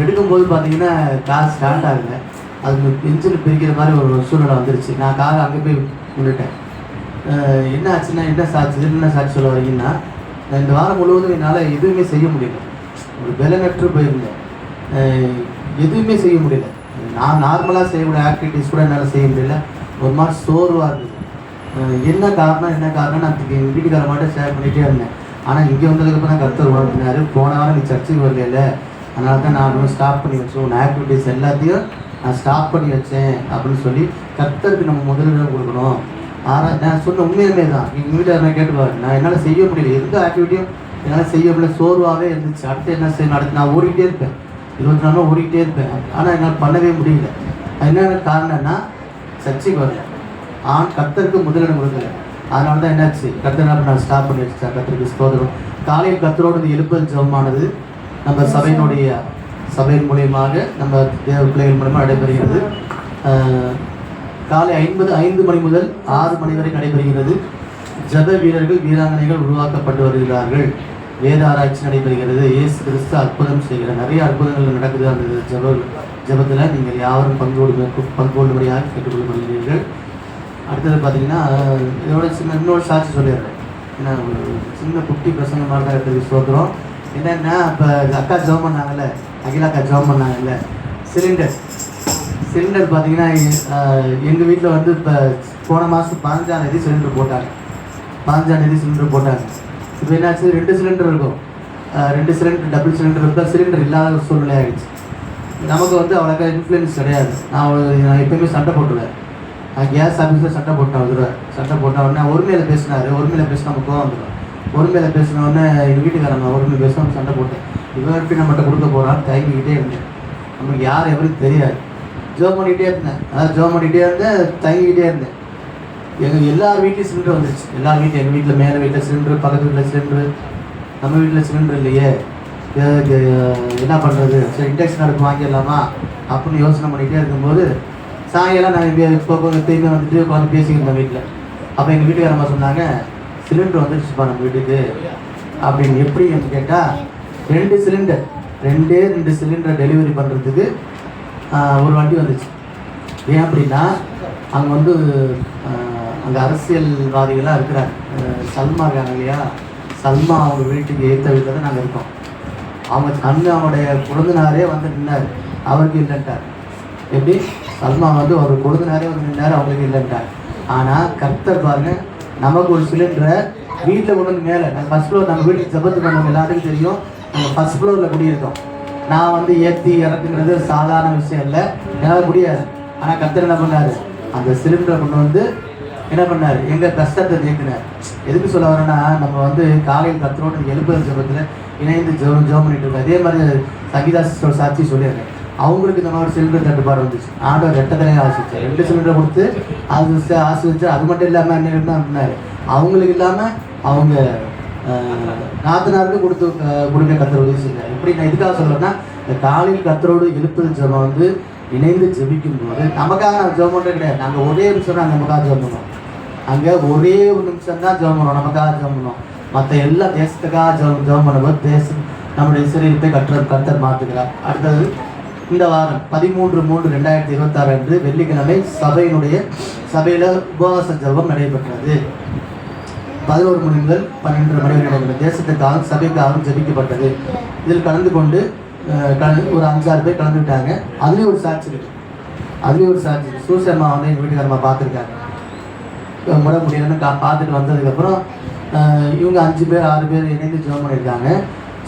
எடுக்கும்போது பார்த்தீங்கன்னா கார் ஸ்டார்ட் ஆகலை. அது இன்ஜின் பிரிக்கிற மாதிரி ஒரு சூழ்நிலை வந்துருச்சு. நான் கார் அங்கே போய் நின்றுட்டேன். என்ன ஆச்சுன்னா, என்ன சாட்சி சொல்ல வரீங்கன்னா, இந்த வாரம் முழுவதும் என்னால் எதுவுமே செய்ய முடியல. ஒரு பலனற்று போயிருந்தேன், எதுவுமே செய்ய முடியல. நான் நார்மலாக செய்யக்கூடிய ஆக்டிவிட்டீஸ் கூட என்னால் செய்ய முடியல. ஒரு மாதிரி சோர்வாக இருக்குது. என்ன காரணம் நான் எங்கள் வீட்டுக்கார மட்டும் ஷேர் பண்ணிகிட்டே இருந்தேன். ஆனால் இங்கே வந்ததுக்கப்புறம் தான் கர்த்தர் உணர்த்தினார், போன வாரம் நீ சர்ச்சுக்கு வரல, அதனால தான் நான் ஸ்டாப் பண்ணி வச்சேன், உன் ஆக்டிவிட்டீஸ் எல்லாத்தையும் நான் ஸ்டாப் பண்ணி வச்சேன் அப்படின்னு சொல்லி கர்த்தருக்கு நம்ம முதலிடம் கொடுக்கணும். நான் சொன்ன உண்மையுமே தான். எங்கள் வீட்டில் நான் கேட்டுப்பாரு, நான் என்னால் செய்ய முடியல, எந்த ஆக்டிவிட்டியும் என்னால் செய்ய முடியல, சோர்வாகவே இருந்துச்சு. அடுத்து என்ன செய்யணும், அடுத்து நான் ஓடிக்கிட்டே இருப்பேன், 24 நாளும் ஓடிக்கிட்டே இருப்பேன். ஆனால் என்னால் பண்ணவே முடியல. என்னென்ன காரணம்னா சர்ச்சைக்கு வரல, கர்த்தருக்கு முதலிடம் கொடுக்கல. அதனால தான் என்னாச்சு, கர்த்தர் என்ன நான் ஸ்டாப் பண்ணி வச்சேன். கர்த்தருக்கு ஸ்தோத்திரம். காலையில் கர்த்தரோடு இந்த எழுப்புதல் ஜெபமானது நம்ம சபையின் மூலியமாக நம்ம தேவ பிள்ளைகள் மூலமாக நடைபெறுகிறது. காலை 5 மணி முதல் 6 மணி வரை நடைபெறுகிறது. ஜப வீரர்கள் வீராங்கனைகள் உருவாக்கப்பட்டு வருகிறார்கள். வேத ஆராய்ச்சி நடைபெறுகிறது. இயேசு கிறிஸ்து அற்புதம் செய்கிறார். நிறைய அற்புதங்கள் நடக்குது அந்த ஜபத்தில். நீங்கள் யாரும் பங்குபடும்படியாக கேட்டுக்கொள்ளப்படுகிறீர்கள். அடுத்தது பார்த்தீங்கன்னா இதோட இன்னொரு சாட்சி சொல்லிடுறேன். ஏன்னா ஒரு சின்ன குட்டி பிரசங்க மாதிரி தான் எடுத்து சொல்கிறோம். என்னென்னா இப்போ அக்கா ஜெபம் பண்ணாங்கல்ல, அகிலா அக்கா ஜெபம் பண்ணாங்கல்ல, சிலிண்டர் பார்த்தீங்கன்னா எங்கள் வீட்டில் வந்து இப்போ போன மாதம் 15ஆம் தேதி சிலிண்டர் போட்டாங்க. 15ஆம் தேதி சிலிண்டர் போட்டாங்க. இப்போ என்னாச்சு, 2 சிலிண்டர் இருக்கும், 2 சிலிண்டர் டபுள் சிலிண்டர் இருந்தால் சிலிண்டர் இல்லாத ஒரு சூழ்நிலை ஆகிடுச்சு. நமக்கு வந்து அவ்வளோக்கா இன்ஃப்ளூயன்ஸ் கிடையாது. நான் எப்போயுமே சண்டை போட்டுருவேன். கேஸ் ஆஃபீஸில் சண்டை போட்டேன். சண்டை போட்ட உடனே ஒருமையில் பேசினார். ஒருமையில் பேசினா நம்ம கோவம் வந்துடும். ஒருமையில் பேசின உடனே எங்கள் வீட்டுக்காரங்க ஒருமையில் பேசினா சண்டை போட்டேன். இவன் எப்படி நம்மகிட்ட கொடுக்க போகிறான்னு தயங்கிக்கிட்டே இருந்தேன். நமக்கு யார் எவருக்கு தெரியாது. ஜோம் பண்ணிகிட்டே இருந்தேன். தயங்கிக்கிட்டே இருந்தேன். எங்கள் எல்லார் வீட்லேயும் சிலிண்டர் வந்துருச்சு. எல்லார் வீட்லையும், எங்கள் வீட்டில் மேலே வீட்டில் சிலிண்டரு, பக்கத்து வீட்டில் சிலிண்டரு, நம்ம வீட்டில் சிலிண்டர் இல்லையே, என்ன பண்ணுறது, சரி இண்டக்ஷன் அடுப்பு வாங்கிடலாமா அப்படின்னு யோசனை பண்ணிகிட்டே இருக்கும்போது சாயங்காலம் நான் எப்பயுமே வந்துட்டு உட்காந்து பேசிக்கிருந்தேன் வீட்டில். அப்போ எங்கள் வீட்டுக்காரம்மா சொன்னாங்க, சிலிண்டர் வந்துருச்சுப்பா நம்ம வீட்டுக்கு அப்படின்னு. எப்படின்னு கேட்டால் 2 சிலிண்டர் டெலிவரி பண்ணுறதுக்கு ஒரு வண்டி வந்துச்சு. ஏன் அப்படின்னா அங்கே வந்து அங்கே அரசியல்வாதிகளாக இருக்கிறாங்க. சல்மா இருக்காங்க இல்லையா, சல்மா அவங்க வீட்டுக்கு ஏற்ற வீட்டில் தான் நாங்கள் இருக்கோம். அவனுடைய குழந்தைனாரே வந்து நின்னார், அவருக்கு இல்லைன்ட்டார். எப்படி சல்மா வந்து அவர் கொழுந்தினாரே வந்து நின்னார், அவங்களுக்கு இல்லைன்ட்டார். ஆனால் கர்த்தர் பாருங்க, நமக்கு ஒரு சிலிண்டரை வீட்டில் கொண்டு வந்து மேலே நாங்கள் ஃபஸ்ட் ஃப்ளோர், நம்ம வீட்டுக்கு ஜபத்துக்கு பண்ணவங்க எல்லாத்துக்கும் தெரியும், நாங்கள் ஃபஸ்ட் ஃப்ளோரில் குடியிருக்கோம். நான் வந்து ஏற்றி இறக்குங்கிறது சாதாரண விஷயம் இல்லை, என்னால் முடியாது. ஆனால் கர்த்தர் என்ன பண்ணார், அந்த சிலிண்டரை கொண்டு வந்து என்ன பண்ணார், எங்கள் கஷ்டத்தை நீக்கினார். எதுக்கு சொல்ல வரேன்னா, நம்ம வந்து காலையில் கர்த்தரோடு எழுப்புதல் ஜபத்தில் இணைந்து ஜெபம் பண்ணிட்டு இருக்கோம். அதே மாதிரி சங்கீதா சிஸ்டர் சாட்சி சொல்லியிருக்கேன். அவங்களுக்கு இந்த மாதிரி சிலிண்டர் தட்டுப்பாடு வந்துச்சு. ஆண்டவர் 2 தடவை ஆசிச்சார். 2 சிலிண்டரை கொடுத்து ஆசிரிச்சு. அது மட்டும் இல்லாமல் என்ன இருந்தார், அவங்களுக்கு இல்லாமல் அவங்க நாத்தனாருக்கு கொடுக்க கர்த்தர் உதவி செஞ்சார். எப்படி நான் இதுக்காக சொல்கிறேன்னா, இந்த காலையில் கர்த்தரோடு எழுப்புதல் ஜெபம் வந்து இணைந்து ஜெபிக்கும் போது நமக்காக நான் ஜெபம் பண்ணுறது கிடையாது. நாங்கள் ஒரே நிமிஷம் தான் நமக்காக ஜெபம் பண்ணோம். அங்கே ஒரே ஒரு நிமிஷம் தான் ஜெபம் பண்ணோம், நமக்காக ஜெபம் பண்ணோம். மற்ற எல்லா தேசத்துக்காக ஜெபம் பண்ணும்போது நம்முடைய இஸ்ரவேலை கர்த்தர் மாற்றுகிறார். அடுத்தது இந்த வாரம் 13/3/2026 அன்று வெள்ளிக்கிழமை சபையில் உபவாச ஜெபம் நடைபெற்றது. 11 மணி முதல் 12 மணி வரை நடைபெற்ற தேசத்துக்காகவும் சபைக்காகவும் ஜெபிக்கப்பட்டது. இதில் கலந்து கொண்டு ஒரு 5-6 பேர் கலந்துக்கிட்டாங்க. அதுலேயும் ஒரு சாட்சி இருக்குது. சூசம்மா வந்து எங்கள் வீட்டுக்காரம்மா பார்த்துருக்காங்க. முறை முடியலன்னு பார்த்துட்டு வந்ததுக்கப்புறம் இவங்க 5 பேர் 6 பேர் இணைந்து ஜெபம் பண்ணியிருக்காங்க.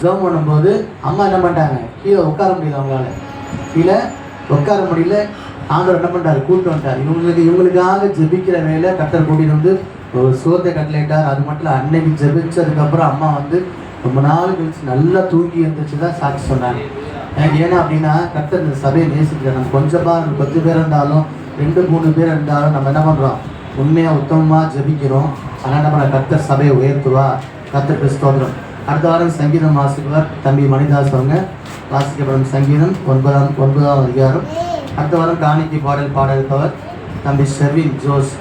ஜெபம் பண்ணும்போது அம்மா என்ன பண்ணிட்டாங்க, கீழே உட்கார முடியல, அவங்களால கீழே உட்கார முடியல. ஆண்டவர் என்ன பண்ணுறாரு, கூப்பிட்டு வந்துட்டார். இவங்களுக்காக ஜெபிக்கிற வேலை கர்த்தர் கூட்டிட்டு வந்து ஒரு சுகத்தை கட்டளையிட்டார். அது மட்டும் இல்லை, அன்னைக்கு ஜெபிச்சதுக்கப்புறம் அம்மா வந்து ரொம்ப நாள் கழிச்சு நல்லா தூங்கி இருந்துச்சு தான் சாட்சி சொன்னாங்க. எனக்கு ஏன்னா அப்படின்னா, கர்த்தர் இந்த சபையை நேசிக்கிறார். நம்ம கொஞ்சம் பேர் இருந்தாலும் 2-3 பேர் இருந்தாலும் நம்ம என்ன பண்ணுறோம், உண்மையாக உத்தமமாக ஜெபிக்கிறோம். அதனால் என்ன பண்ண, கர்த்தர் சபையை உயர்த்துவா. கர்த்தருக்கு ஸ்தோத்திரம். அடுத்த வாரம் சங்கீதம் வாசிக்குவார் தம்பி மணிதாஸ். அவங்க வாசிக்கப்படும் சங்கீதம் 9ஆம் அதிகாரம். அடுத்த வாரம் காணிக்கை பாடல்பவர் தம்பி ஷெர்வின் ஜோஸ்.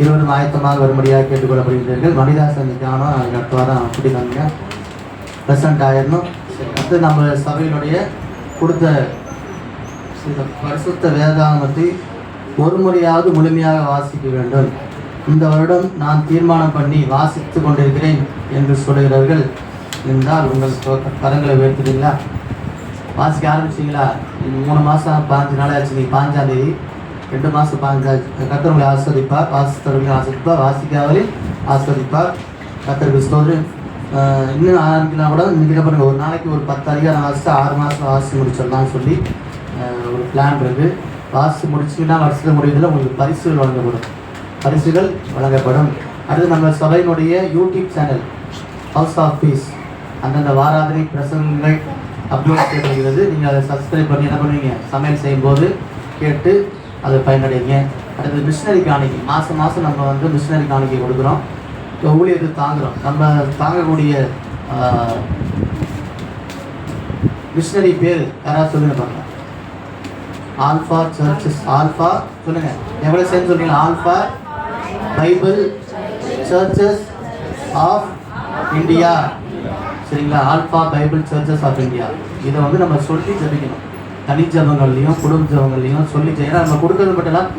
இருவரும் ஆயத்தமாக வரும்படியாக கேட்டுக்கொள்ளப்படுகிறீர்கள். மணிதாசன் ஞானம் அடுத்த வாரம் பிடிக்காங்க ப்ரெசன்ட் ஆயிடணும். அடுத்து நம்ம சபையினுடைய கொடுத்த பரிசுத்த வேதாகமத்தை ஒரு முறையாவது முழுமையாக வாசிக்க வேண்டும். இந்த வருடம் நான் தீர்மானம் பண்ணி வாசித்து கொண்டிருக்கிறேன் என்று சொல்கிறவர்கள் இருந்தால் உங்கள் கரங்களை உயர்த்துறீங்களா? வாசிக்க ஆரம்பிச்சிங்களா? 3 மாதம் 5 நாள் ஆச்சு. நீ 5ஆம் தேதி 2 மாதம் 15 கர்த்தர்களை ஆஸ்வதிப்பார், வாசித்தவர்களை ஆஸ்வதிப்பார், வாசிக்காவலே ஆஸ்வதிப்பார். கர்த்தருக்கு ஸ்தோத்திரம். இன்னும் ஆரம்பிக்கலாம் கூட இன்றைக்கி பாருங்க, ஒரு நாளைக்கு ஒரு 10 அதிகாரம் வாசித்து 6 மாதம் வாசித்து முடிச்சிடலாம்னு சொல்லி ஒரு பிளான் இருக்குது. வாசித்து முடிச்சிங்கன்னா வருஷத்தில் முடிவதில் உங்களுக்கு பரிசுகள் வழங்கப்படும். அடுத்து நம்ம சபையினுடைய YouTube channel House of Peace அந்தந்த வாராதிரி பிரசங்கங்கள் அப்லோட் செய்யப்படுகிறது. நீங்கள் அதை சப்ஸ்கிரைப் பண்ணி என்ன பண்ணுவீங்க, சமையல் செய்யும்போது கேட்டு அதை பயனடைங்க. அடுத்து மிஷினரி காணிக்கை மாதம் நம்ம வந்து மிஷினரி காணிக்கை கொடுக்குறோம். இப்போ ஊழியத்தை தாங்குகிறோம். நம்ம தாங்கக்கூடிய மிஷினரி பேர் யாராவது சொல்லுங்க பாருங்க. Alpha churches. ஆல்ஃபா சொல்லுங்க, எவ்வளோ சேர்ந்து சொல்றீங்க? Alpha Bible churches of India. சரிங்களா? Alpha Bible churches of India. இதை வந்து நம்ம சொல்லி ஜபிக்கணும். தனி ஜபங்கள்லையும் குடும்ப ஜபங்கள்லையும் சொல்லி செய்யணும். நம்ம கொடுக்கறது மட்டும்லாம்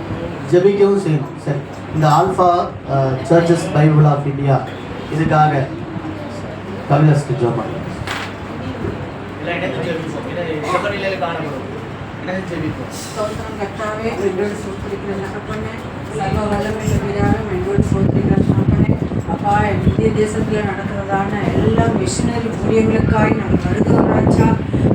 ஜபிக்கவும் செய்யணும். சரி, இந்த Alpha churches Bible of India இதுக்காக கவிதாஸ்க்கு ஜோம் பண்ணுங்க. ஸ்தோத்திரம் கர்த்தாவே, மென்டோடு சோத்திரிக்கிற தகப்பனே, சர்வ வல்லமையுள்ள பிதாவே, மென்டோடு சோத்திரிக்கிற தகப்பனே. அப்பா, இந்திய தேசத்தில் நடக்கிறதான எல்லா மிஷினரி ஊழியங்களுக்காய் நாங்கள் வருகிறோம் ராஜா.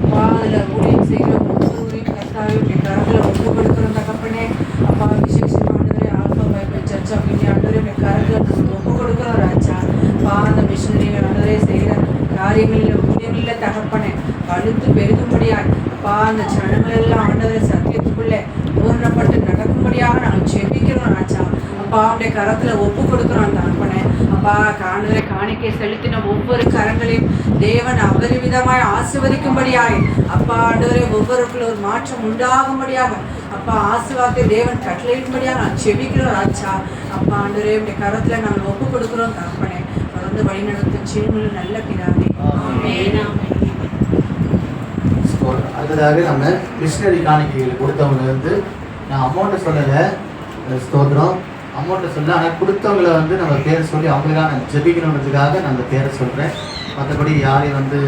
அப்பா, அதில் ஊழியம் செய்கிற ஒவ்வொருவரையும் கர்த்தாவே உடைய கரத்தில் ஒப்பு கொடுக்குறோம் தகப்பனே. அப்பா, விசேஷமானவரே alpha Bible church of India ஆண்டவரே உடைய கரத்தில் நாங்கள் ஒப்பு கொடுக்குறோம் ராஜா. அப்பா, அந்த மிஷினரிகள் ஆண்டவரே செய்கிற காரியங்களில் ஊழியங்களில் தகப்பனே வலுத்து பெருகும்படியாய் அப்பா, அந்த ஜனங்கள் எல்லாம் ஆண்டவரை சத்தியத்துக்குள்ளே பூர்ணப்பட்டு நடக்கும்படியாக நாங்கள் ஜெபிக்கிறோம் ராஜா. அப்பா, அவருடைய கரத்தில் ஒப்பு கொடுக்குறோம் தகப்பனே. அப்பா, ஆண்டவரை காணிக்கை செலுத்தின ஒவ்வொரு கரங்களையும் தேவன் அபரிவிதமாய் ஆசீர்வதிக்கும்படியாய் அப்பா ஆண்டவரை ஒவ்வொருக்குள்ள ஒரு மாற்றம் உண்டாகும்படியாக அப்பா ஆசீர்வாதத்தை தேவன் கட்டளையிடும்படியாக நான் ஜெபிக்கிறோம் ராஜா. அப்பா ஆண்டவரே உடைய கரத்தில் நாங்கள் ஒப்பு கொடுக்குறோம் தகப்பனே. தொடர்ந்து வழிநடத்தும் ஜீவனுள்ள நல்ல பிதாவே. ஆமென். அடுத்ததாக நம்ம மிஷினரி காணிக்கைகள் கொடுத்தவங்க வந்து நான் அமௌண்ட்டை சொல்லலை, ஸ்தோத்திரம் அமௌண்ட்டை சொல்ல, ஆனால் கொடுத்தவங்களை வந்து நம்ம பேரை சொல்லி அவங்களுக்காக நான் ஜெபிக்கணுன்றதுக்காக நான் அந்த பேரை சொல்கிறேன். மற்றபடி யாரையும் வந்து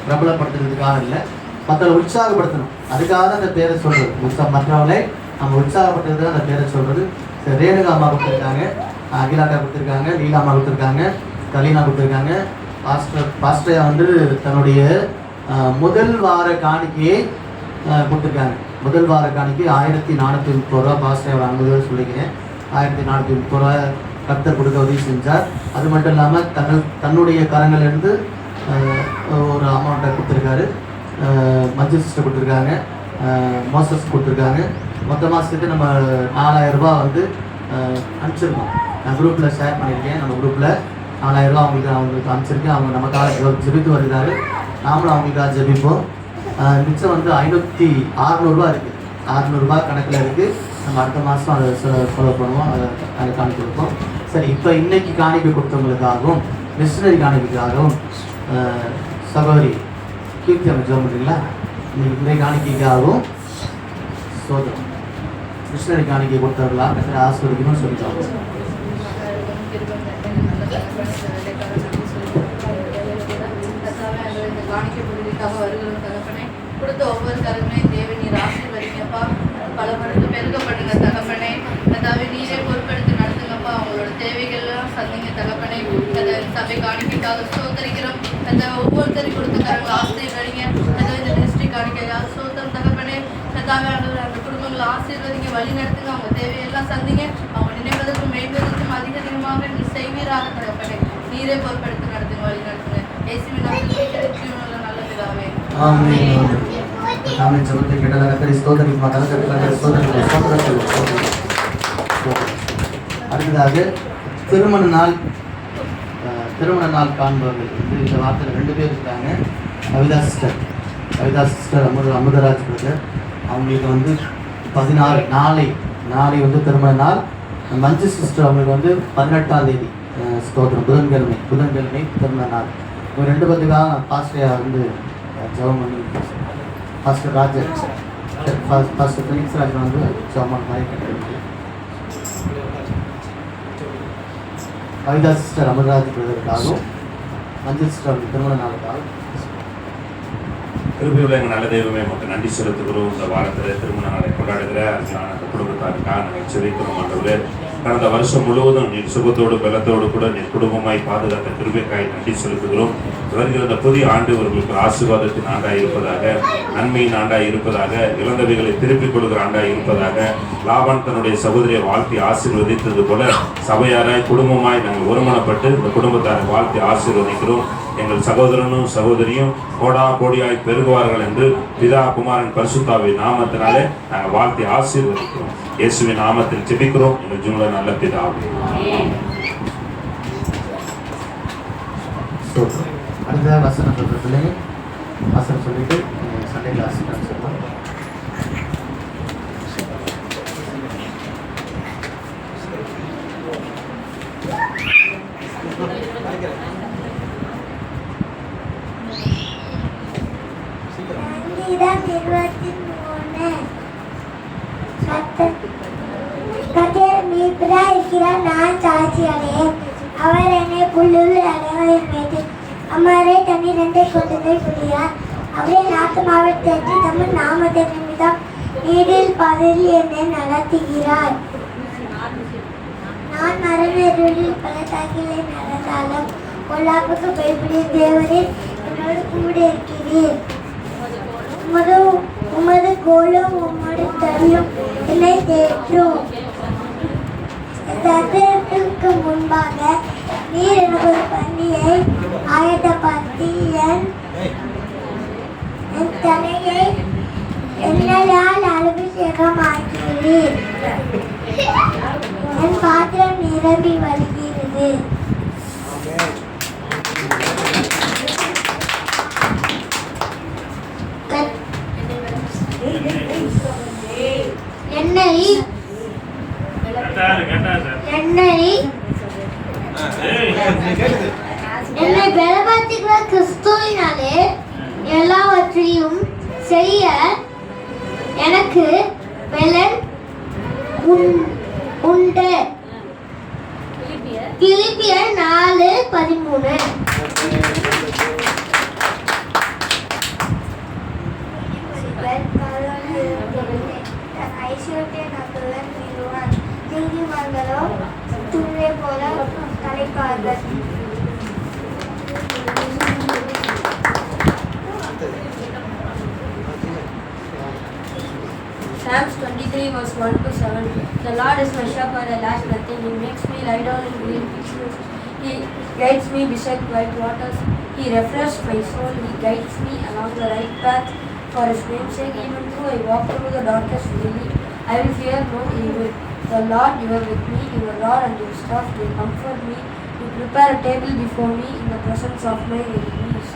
பிரபலப்படுத்துறதுக்காக இல்லை, மற்றவங்களை உற்சாகப்படுத்தணும் அதுக்காக தான் அந்த பேரை சொல்கிறது. மற்றவங்களை நம்ம உற்சாகப்படுத்துறதுக்காக அந்த பேரை சொல்கிறது. ரேணுகா அம்மா கொடுத்துருக்காங்க, அகிலாக்கா கொடுத்துருக்காங்க, லீலா அம்மா கொடுத்துருக்காங்க, கலீனா கொடுத்துருக்காங்க. பாஸ்டரையா வந்து தன்னுடைய முதல் வார காணிக்கையை கொடுத்துருக்காங்க. முதல் வார காணிக்கை 1430 ரூபா பாஸ்டர் வாங்குவதை சொல்லிக்கிறேன். 1430 ரூபா கர்த்தர் கொடுக்க உதவி செஞ்சார். அது மட்டும் இல்லாமல் தன்னுடைய கரங்கள்லேருந்து ஒரு அமௌண்ட்டை கொடுத்துருக்காரு. மஞ்சள் சிஸ்டர் கொடுத்துருக்காங்க, மோசஸ் கொடுத்துருக்காங்க. மொத்தமாக சேர்த்து நம்ம 4000 ரூபா வந்து அனுப்பிச்சிருக்கோம். நான் குரூப்பில் ஷேர் பண்ணியிருக்கேன். நம்ம குரூப்பில் 4000 ரூபா அவங்களுக்கு அனுப்பிச்சிருக்கேன். அவங்க நமக்காக ஜெபித்து வருகிறாரு, நாமளும் அவங்களுக்காக ஜெபிப்போம். மிச்சம் வந்து 600 ரூபா இருக்குது. 600 ரூபா கணக்கில் இருக்குது. நம்ம அடுத்த மாதம் அதை ஃபாலோ பண்ணுவோம், அதை காணிக்கை கொடுப்போம். சரி, இப்போ இன்னைக்கு காணிக்கை கொடுத்தவங்களுக்காகவும் மிஷினரி காணிக்கைக்காகவும் சகோதரி கீர்த்தி அவங்க ஜெபம் பண்ணுறீங்களா? இன்னைக்கு காணிக்கைக்காகவும் சோதரம் மிஷினரி காணிக்கை கொடுத்தவர்களா கற்று ஆசிரியர்களும் சொல்லிட்டாங்க. கொடுத்த ஒவ்வொரு கருங்களையும் தேவன் நீர் ஆசீர்வதிங்கப்பா, பல மடங்கு பெருகப்படுங்க தகப்பனே. அதாவது நீரே பொறுப்பெடுத்து நடத்துங்கப்பா, அவங்களோட தேவைகள்லாம் சந்திங்க தகப்பனே. அந்த சபை காணிக்கைக்காக சோதரிக்கிறோம். அந்த ஒவ்வொருத்தரையும் கொடுத்த கருங்களை ஆசீர்வதிங்க. அதாவது இந்த மினிஸ்ட்ரி காணிக்கையாக சோதரம் தகப்பனே. அதாவது அந்த குடும்பங்களை ஆசீர்வதிங்க, வழி நடத்துங்க, அவங்க தேவையெல்லாம் சந்திங்க. அவங்க நினைவதற்கும் மெய்வதற்கும் அதிகமாக நீ செய்வீராக தகப்பனே. நீரே பொறுப்பெடுத்து நடத்துங்க, வழி நடத்துங்க. இயேசுவின் நாமத்தில் நல்ல பிதாவே. ஆமென். ஆமென். ஜெபத்தை கேட்டதாக கர்த்தரை ஸ்தோத்திரிக்க மாட்டாங்க. அடுத்ததாக திருமண நாள் காண்பவர்கள் வந்து இந்த வார்த்தையில் 2 பேர் இருக்காங்க. Kavitha sister Amudharaj brother. அவங்களுக்கு வந்து 16 நாளை வந்து திருமண நாள். மஞ்சு சிஸ்டர் அவங்களுக்கு வந்து 18ஆம் தேதி ஸ்தோத்திரம் புதன்கிழமை திருமண நாள். இவங்க 2 பேருக்காக பாஸ்டரையா வந்து ஜெபம் பண்ணி pastor Rajan pastor Felix Rajan வந்து ஜெபம் மாதிரி கேட்டு கவிதா சிஸ்டர் அமர்ராஜ் பிரதருக்காகவும் மஞ்சள் சிஸ்டர் திருமண நாளுக்காகவும் கிருபையுள்ள எங்கள் நல்ல தெய்வமே நமக்கு நன்றி செலுத்துகிறோம். இந்த வாரத்தில் திருமண நாளை கொண்டாடுகிற அந்த குடும்பத்தாருக்காக நாங்கள் செபிக்கிறோம். ஆண்டவரே, கடந்த வருஷம் முழுவதும் நீர் சுகத்தோடு பலத்தோடு கூட நீர் குடும்பமாய் பாதுகாத்த கிருபைக்காய் நன்றி செலுத்துகிறோம். வருகிற இந்த புதிய ஆண்டு இவர்களுக்கு ஆசீர்வாதத்தின் ஆண்டாய் இருப்பதாக, நன்மையின் ஆண்டாய் இருப்பதாக, இழந்தவைகளை திருப்பிக் கொள்கிற ஆண்டாய் இருப்பதாக, லாபான் தன்னுடைய சகோதரியை வாழ்த்தி ஆசீர்வதித்தது போல சபையாராய் குடும்பமாய் நாங்கள் ஒருமனப்பட்டு இந்த குடும்பத்தாரை வாழ்த்தி ஆசீர்வதிக்கிறோம். எங்கள் சகோதரனும் சகோதரியும் கோடா கோடியாய் பெருகுவார்கள் என்று பிதா குமாரன் பரிசுத்தாவின் நாமத்தினாலே நாங்கள் வாழ்த்தி ஆசீர்வதிக்கிறோம். இயேசுவின் நாமத்தில் ஜெபிக்கிறோம் எங்கள் ஜீவனுள்ள நல்ல பிதாவே. அடுத்த வசனம் சொல்ற பிள்ளைங்க வசனம் சொல்லிட்டு சண்டே கிளாஸ் சொல்லலாம். நான் சாட்சி அடையேன். அவர் என்னை புல்லுள்ள அடைகளின் மீது அமரை தண்ணீர் ரெண்டை கொண்டு புரியார். அவரே நாத்துமாவை தேற்றி தமிழ் நாமத்தை நிமிடம் நீரில் பதறி என்னை நடத்துகிறார். நான் மரணருளில் பல தாக்கிலை நடந்தாலும் கொல்லாப்புக்கு பயப்படும் தேவரில் என்னோடு கூட இருக்கிறீர். உமது கோலும் உமது தடியும் என்னை தேற்றும். தத்திரத்திற்கு முன்பாக நீர் எனக்கு ஒரு பண்டிகை ஆயத்தப்படுத்தி என் தலையை எண்ணலால் அபிஷேகமாக்கிறீர். என் பாத்திரம் நிரம்பி வருகிறது. என்னை பலப்படுத்துகிற கிறிஸ்துவினாலே எல்லாவற்றையும் செய்ய எனக்கு பலன் உண்டு. பிலிப்பியர் 4:13. ஐஸ்வர்ய நகரன் மீதுவான் நீதிமன்றோ துணை போல தலைக்கார்கள். Psalms 23:1-7. The Lord is my shepherd, I lack nothing. He makes me lie down in green pastures. He guides me beside quiet waters. He refreshes my soul. He guides me along the right path. For His name's sake, even though I walk through the darkest valley, I will fear no evil. The Lord, you are with me. Your rod and your staff, they comfort me. You prepare a table before me in the presence of my enemies.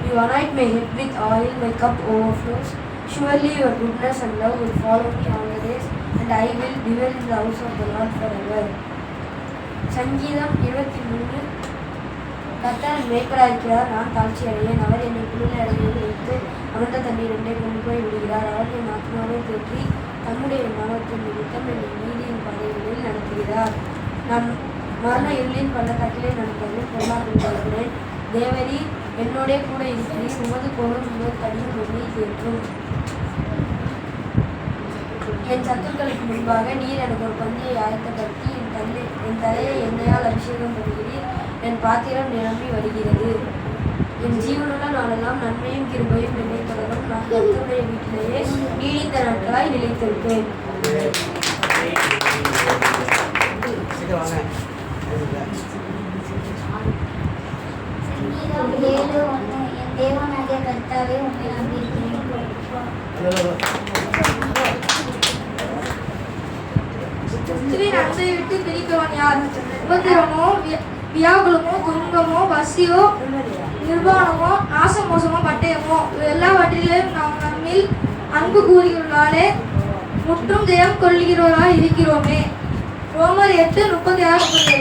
You anoint my head with oil, my cup overflows. Surely your goodness and love will follow me all the days, and I will dwell in the house of the Lord forever. சங்கீதம் 23. கர்த்தர் மேய்ப்பராக இருக்கிறார், நான் தாழ்ச்சி அடையேன். அவர் என்னை புல்லுள்ள அடையில் வைத்து அமர்ந்த தண்ணீர் என்னை கொண்டு போய் விடுகிறார். அவர் என் ஆத்மாவை தேற்றி தம்முடைய நாமத்தின் நிமித்தம் என்னை நீதியின் பாதைகளில் நடத்துகிறார். நான் மரண இருளின் பள்ளத்தாக்கிலே நடப்பதில் பொருளாதாரப்படுகிறேன். தேவரி என்னோட கூட இருக்கிறீர். உமது கோலும் உமது தடியும் என்னை தேற்றும். என் சத்துக்களுக்கு முன்பாக நீர் எனக்கு ஒரு பந்தியை ஆயத்தப்படுத்தி என் தலையை எண்ணெயால் அபிஷேகம் பண்ணுகிறீர். என் பாத்திரம் நிரம்பி வருகிறது. என் ஜீவனுள்ள நாளெல்லாம் நன்மையும் கிருபையும் என்னை தொடரும். நான் கர்த்தருடைய வீட்டிலேயே நீடித்த நாட்களாய் நிலைத்திருப்பேன். சங்கீதம் 7:1. என் தேவனாகிய கர்த்தாவே உம்மை நம்பியிருக்கிறேன். கிறிஸ்துவின் அன்பை விட்டு பிரிப்பவன் யார்? உபத்திரமோ, வியாகுலமோ, துன்பமோ, பசியோ, நிர்வாணமோ, நாசமோசமோ, பட்டயமோ, எல்லாவற்றிலும் நாம் நம்மில் அன்பு கூறுகிறாலே முற்றும் ஜெயம் கொள்கிறவராய் இருக்கிறோமே. ரோமர் 8:36.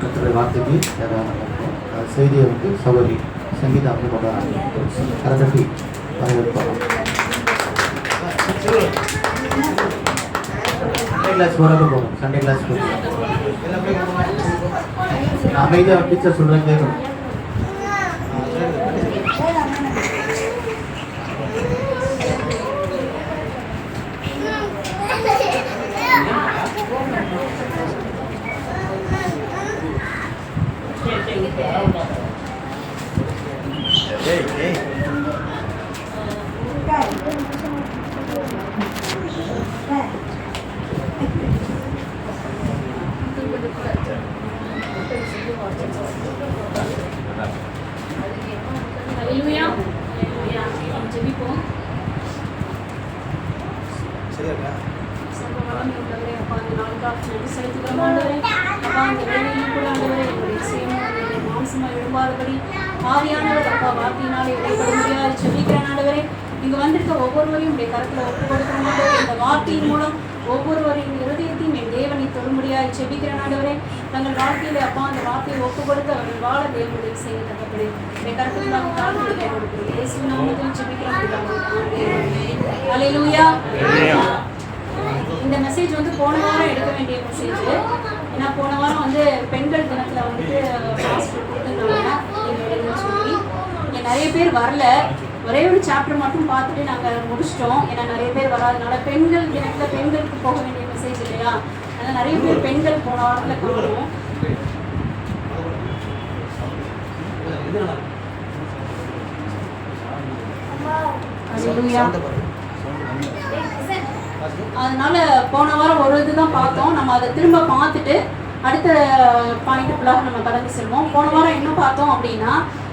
கர்த்தருடைய வார்த்தைக்கு செய்தியை வந்து சகோதரி சங்கீதா வந்து கொண்டாடுறாங்க. அதை பற்றி வரவேற்பாங்க. சண்டே கிளாஸ் போகிறது போகும். சண்டே கிளாஸ் போகும். அமைதியாக டீச்சர் சொல்கிறேன் கேட்கணும். வல்லமை உள்ளவரே அப்பா, அந்த நாளுக்காக நன்றி செலுத்துகிறோம் ஆண்டவரே. அப்பா, அந்த வேலையிலும் கூட ஆண்டவரே என்னுடைய சேமம் மாம்சமாக எழும்பாதபடி ஆவியானவர் அப்பா வார்த்தையினாலே இடைப்படும்படியாக செபிக்கிறேன் ஆண்டவரே. இங்க வந்திருக்க ஒவ்வொருவரையும் உடைய கருத்துல ஒப்பு கொடுக்கணும். இந்த வார்த்தையின் மூலம் ஒவ்வொருவரின் இருதயத்தையும் என் தேவனை தொடும்படியாக செபிக்கிறேன் ஆண்டவரே. தங்கள் வாழ்க்கையில அப்பா அந்த வார்த்தையை ஒப்பு கொடுத்து அவர்கள் வாழ தேவனுடைய செய்ய தகப்படி என் கருத்துக்கு நாங்கள் தாழ்வுகளை கொடுக்கிறோம். இயேசு நாமத்தில் செபிக்கிறோம். அல்லேலூயா. இந்த மெசேஜ் வந்து போன வாரம் எடுக்க வேண்டிய மெசேஜ். ஏன்னா போன வாரம் வந்து பெண்கள் தினத்துல வந்துட்டு பாஸ்டர் கொடுத்துருந்தாங்க எடுங்கன்னு சொல்லி. இங்கே நிறைய பேர் வரல. ஒரே ஒரு சாப்டர் மட்டும் பார்த்துட்டு நாங்கள் முடிச்சிட்டோம். ஏன்னா நிறைய பேர் வராதனால பெண்கள் தினத்தில் பெண்களுக்கு போக வேண்டிய மெசேஜ் இல்லையா, அதனால் நிறைய பேர் பெண்கள் போன வாரத்தில் காணும். அதனால போன வாரம் ஒரு இதுதான் பார்த்தோம். நம்ம அதை திரும்ப பார்த்துட்டு அடுத்த பாயிண்ட்டுக்குள்ளாக நம்ம கடந்து செல்வோம். போன வாரம் என்ன பார்த்தோம் அப்படின்னா,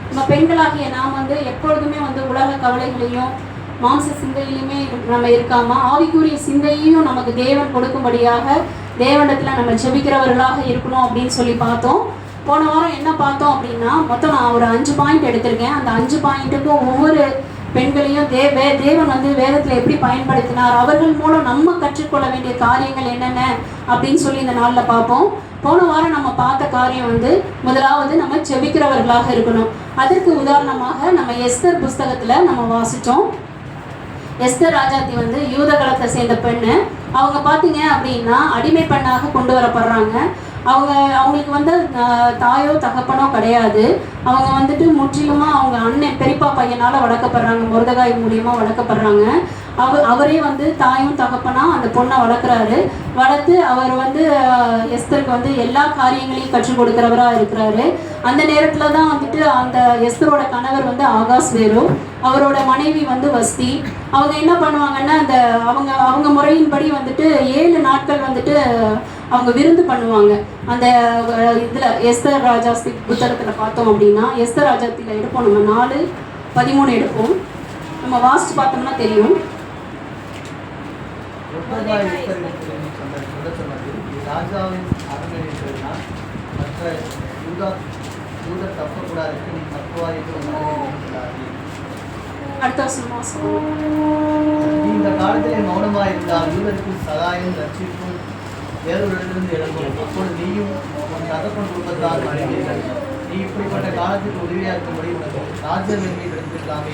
நம்ம பெண்களாகிய நாம் வந்து எப்பொழுதுமே வந்து உலக கவலைகளையும் மாம்ச சிந்தையிலுமே நம்ம இருக்காம ஆவிக்குரிய சிந்தையையும் நமக்கு தேவன் கொடுக்கும்படியாக தேவனிடத்தில் நம்ம ஜெபிக்கிறவர்களாக இருக்கணும் அப்படின்னு சொல்லி பார்த்தோம். போன வாரம் என்ன பார்த்தோம் அப்படின்னா, மொத்தம் நான் ஒரு 5 பாயிண்ட் எடுத்திருக்கேன். அந்த 5 பாயிண்ட்டுக்கும் ஒவ்வொரு பெண்களையும் தேவன் வந்து வேதத்தில் எப்படி பயன்படுத்தினார், அவர்கள் மூலம் நம்ம கற்றுக்கொள்ள வேண்டிய காரியங்கள் என்னென்ன அப்படின்னு சொல்லி இந்த நாளில் பார்ப்போம். போன வாரம் நம்ம பார்த்த காரியம் வந்து முதலாவது நம்ம ஜெபிக்கிறவர்களாக இருக்கணும். அதற்கு உதாரணமாக நம்ம எஸ்தர் புஸ்தகத்தில் நம்ம வாசித்தோம். எஸ்தர் ராஜாத்தி வந்து யூத காலத்தை சேர்ந்த பெண்ணு. அவங்க பார்த்தீங்க அப்படின்னா அடிமை பெண்ணாக கொண்டு வரப்படுறாங்க. அவங்களுக்கு வந்து தாயோ தகப்பனோ கிடையாது. அவங்க வந்துட்டு முற்றிலுமாக அவங்க அண்ணன் பெரியப்பா பையனால் வளர்க்கப்படுறாங்க. மொர்தெகாய் மூலியமாக வளர்க்கப்படுறாங்க. அவரே வந்து தாயும் தகப்பனா அந்த பொண்ணை வளர்க்குறாரு. வளர்த்து அவர் வந்து எஸ்தருக்கு வந்து எல்லா காரியங்களையும் கற்றுக் கொடுக்குறவராக இருக்கிறாரு. அந்த நேரத்தில் தான் வந்துட்டு அந்த எஸ்தரோட கணவர் வந்து ஆகாஸ்வேரு, அவரோட மனைவி வந்து வஸ்தி. அவங்க என்ன பண்ணுவாங்கன்னா அந்த அவங்க முறையின்படி வந்துட்டு 7 நாட்கள் வந்துட்டு அவங்க விருந்து பண்ணுவாங்க. அந்த இதில் எஸ்தர் ராஜாஸ்தி புத்தகத்தில் பார்த்தோம் அப்படின்னா, எஸ்தர் ராஜாத்தியில் எடுப்போம். நம்ம 4:13 எடுப்போம். நம்ம வாசித்து பார்த்தோம்னா தெரியும். ராஜாவின் அரண்மனை மற்ற யூதர் தப்பக்கூடாதுக்கு நீ அடுத்த வருஷம் நீ இந்த காலத்திலே மௌனமாக இருந்தால் யூதருக்கு சகாயம் ரட்சிப்பும் வேறொரிடத்திலிருந்து எழும்பும். அப்பொழுது நீயும் உன் தகப்பன் குடும்பத்தால் அடைவீர்கள். நீ இப்படிப்பட்ட காலத்துக்கு உதவியாக இருக்கும்படி உனக்கு ராஜ்ய வெறுமை கிடைத்திருக்கலாமே,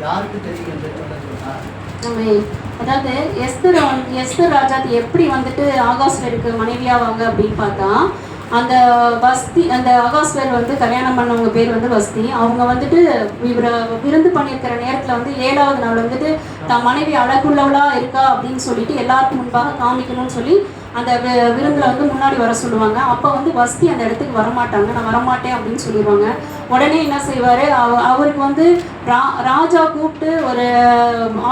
யாருக்கு தெரியும் என்று சொன்னார். அதாவது எஸ்தர் ராஜாத்தி எப்படி வந்துட்டு ஆகாஸ்வேருக்கு மனைவியாவாங்க அப்படின்னு பார்த்தா, அந்த வஸ்தி அந்த ஆகாஸ்வேர் வந்து கல்யாணம் பண்ணவங்க பேர் வந்து வஸ்தி. அவங்க வந்துட்டு விருந்து பண்ணியிருக்கிற நேரத்தில் வந்து 7வது நாள் வந்துட்டு தன் மனைவி அழகுள்ளவளா இருக்கா அப்படின்னு சொல்லிட்டு எல்லாருக்கும் முன்பாக காமிக்கணும்னு சொல்லி அந்த விருந்தில் வந்து முன்னாடி வர சொல்லுவாங்க. அப்போ வந்து வஸ்தி அந்த இடத்துக்கு வரமாட்டாங்க. நான் வரமாட்டேன் அப்படின்னு சொல்லிடுவாங்க. உடனே என்ன செய்வார், அவருக்கு வந்து ராஜா கூப்பிட்டு ஒரு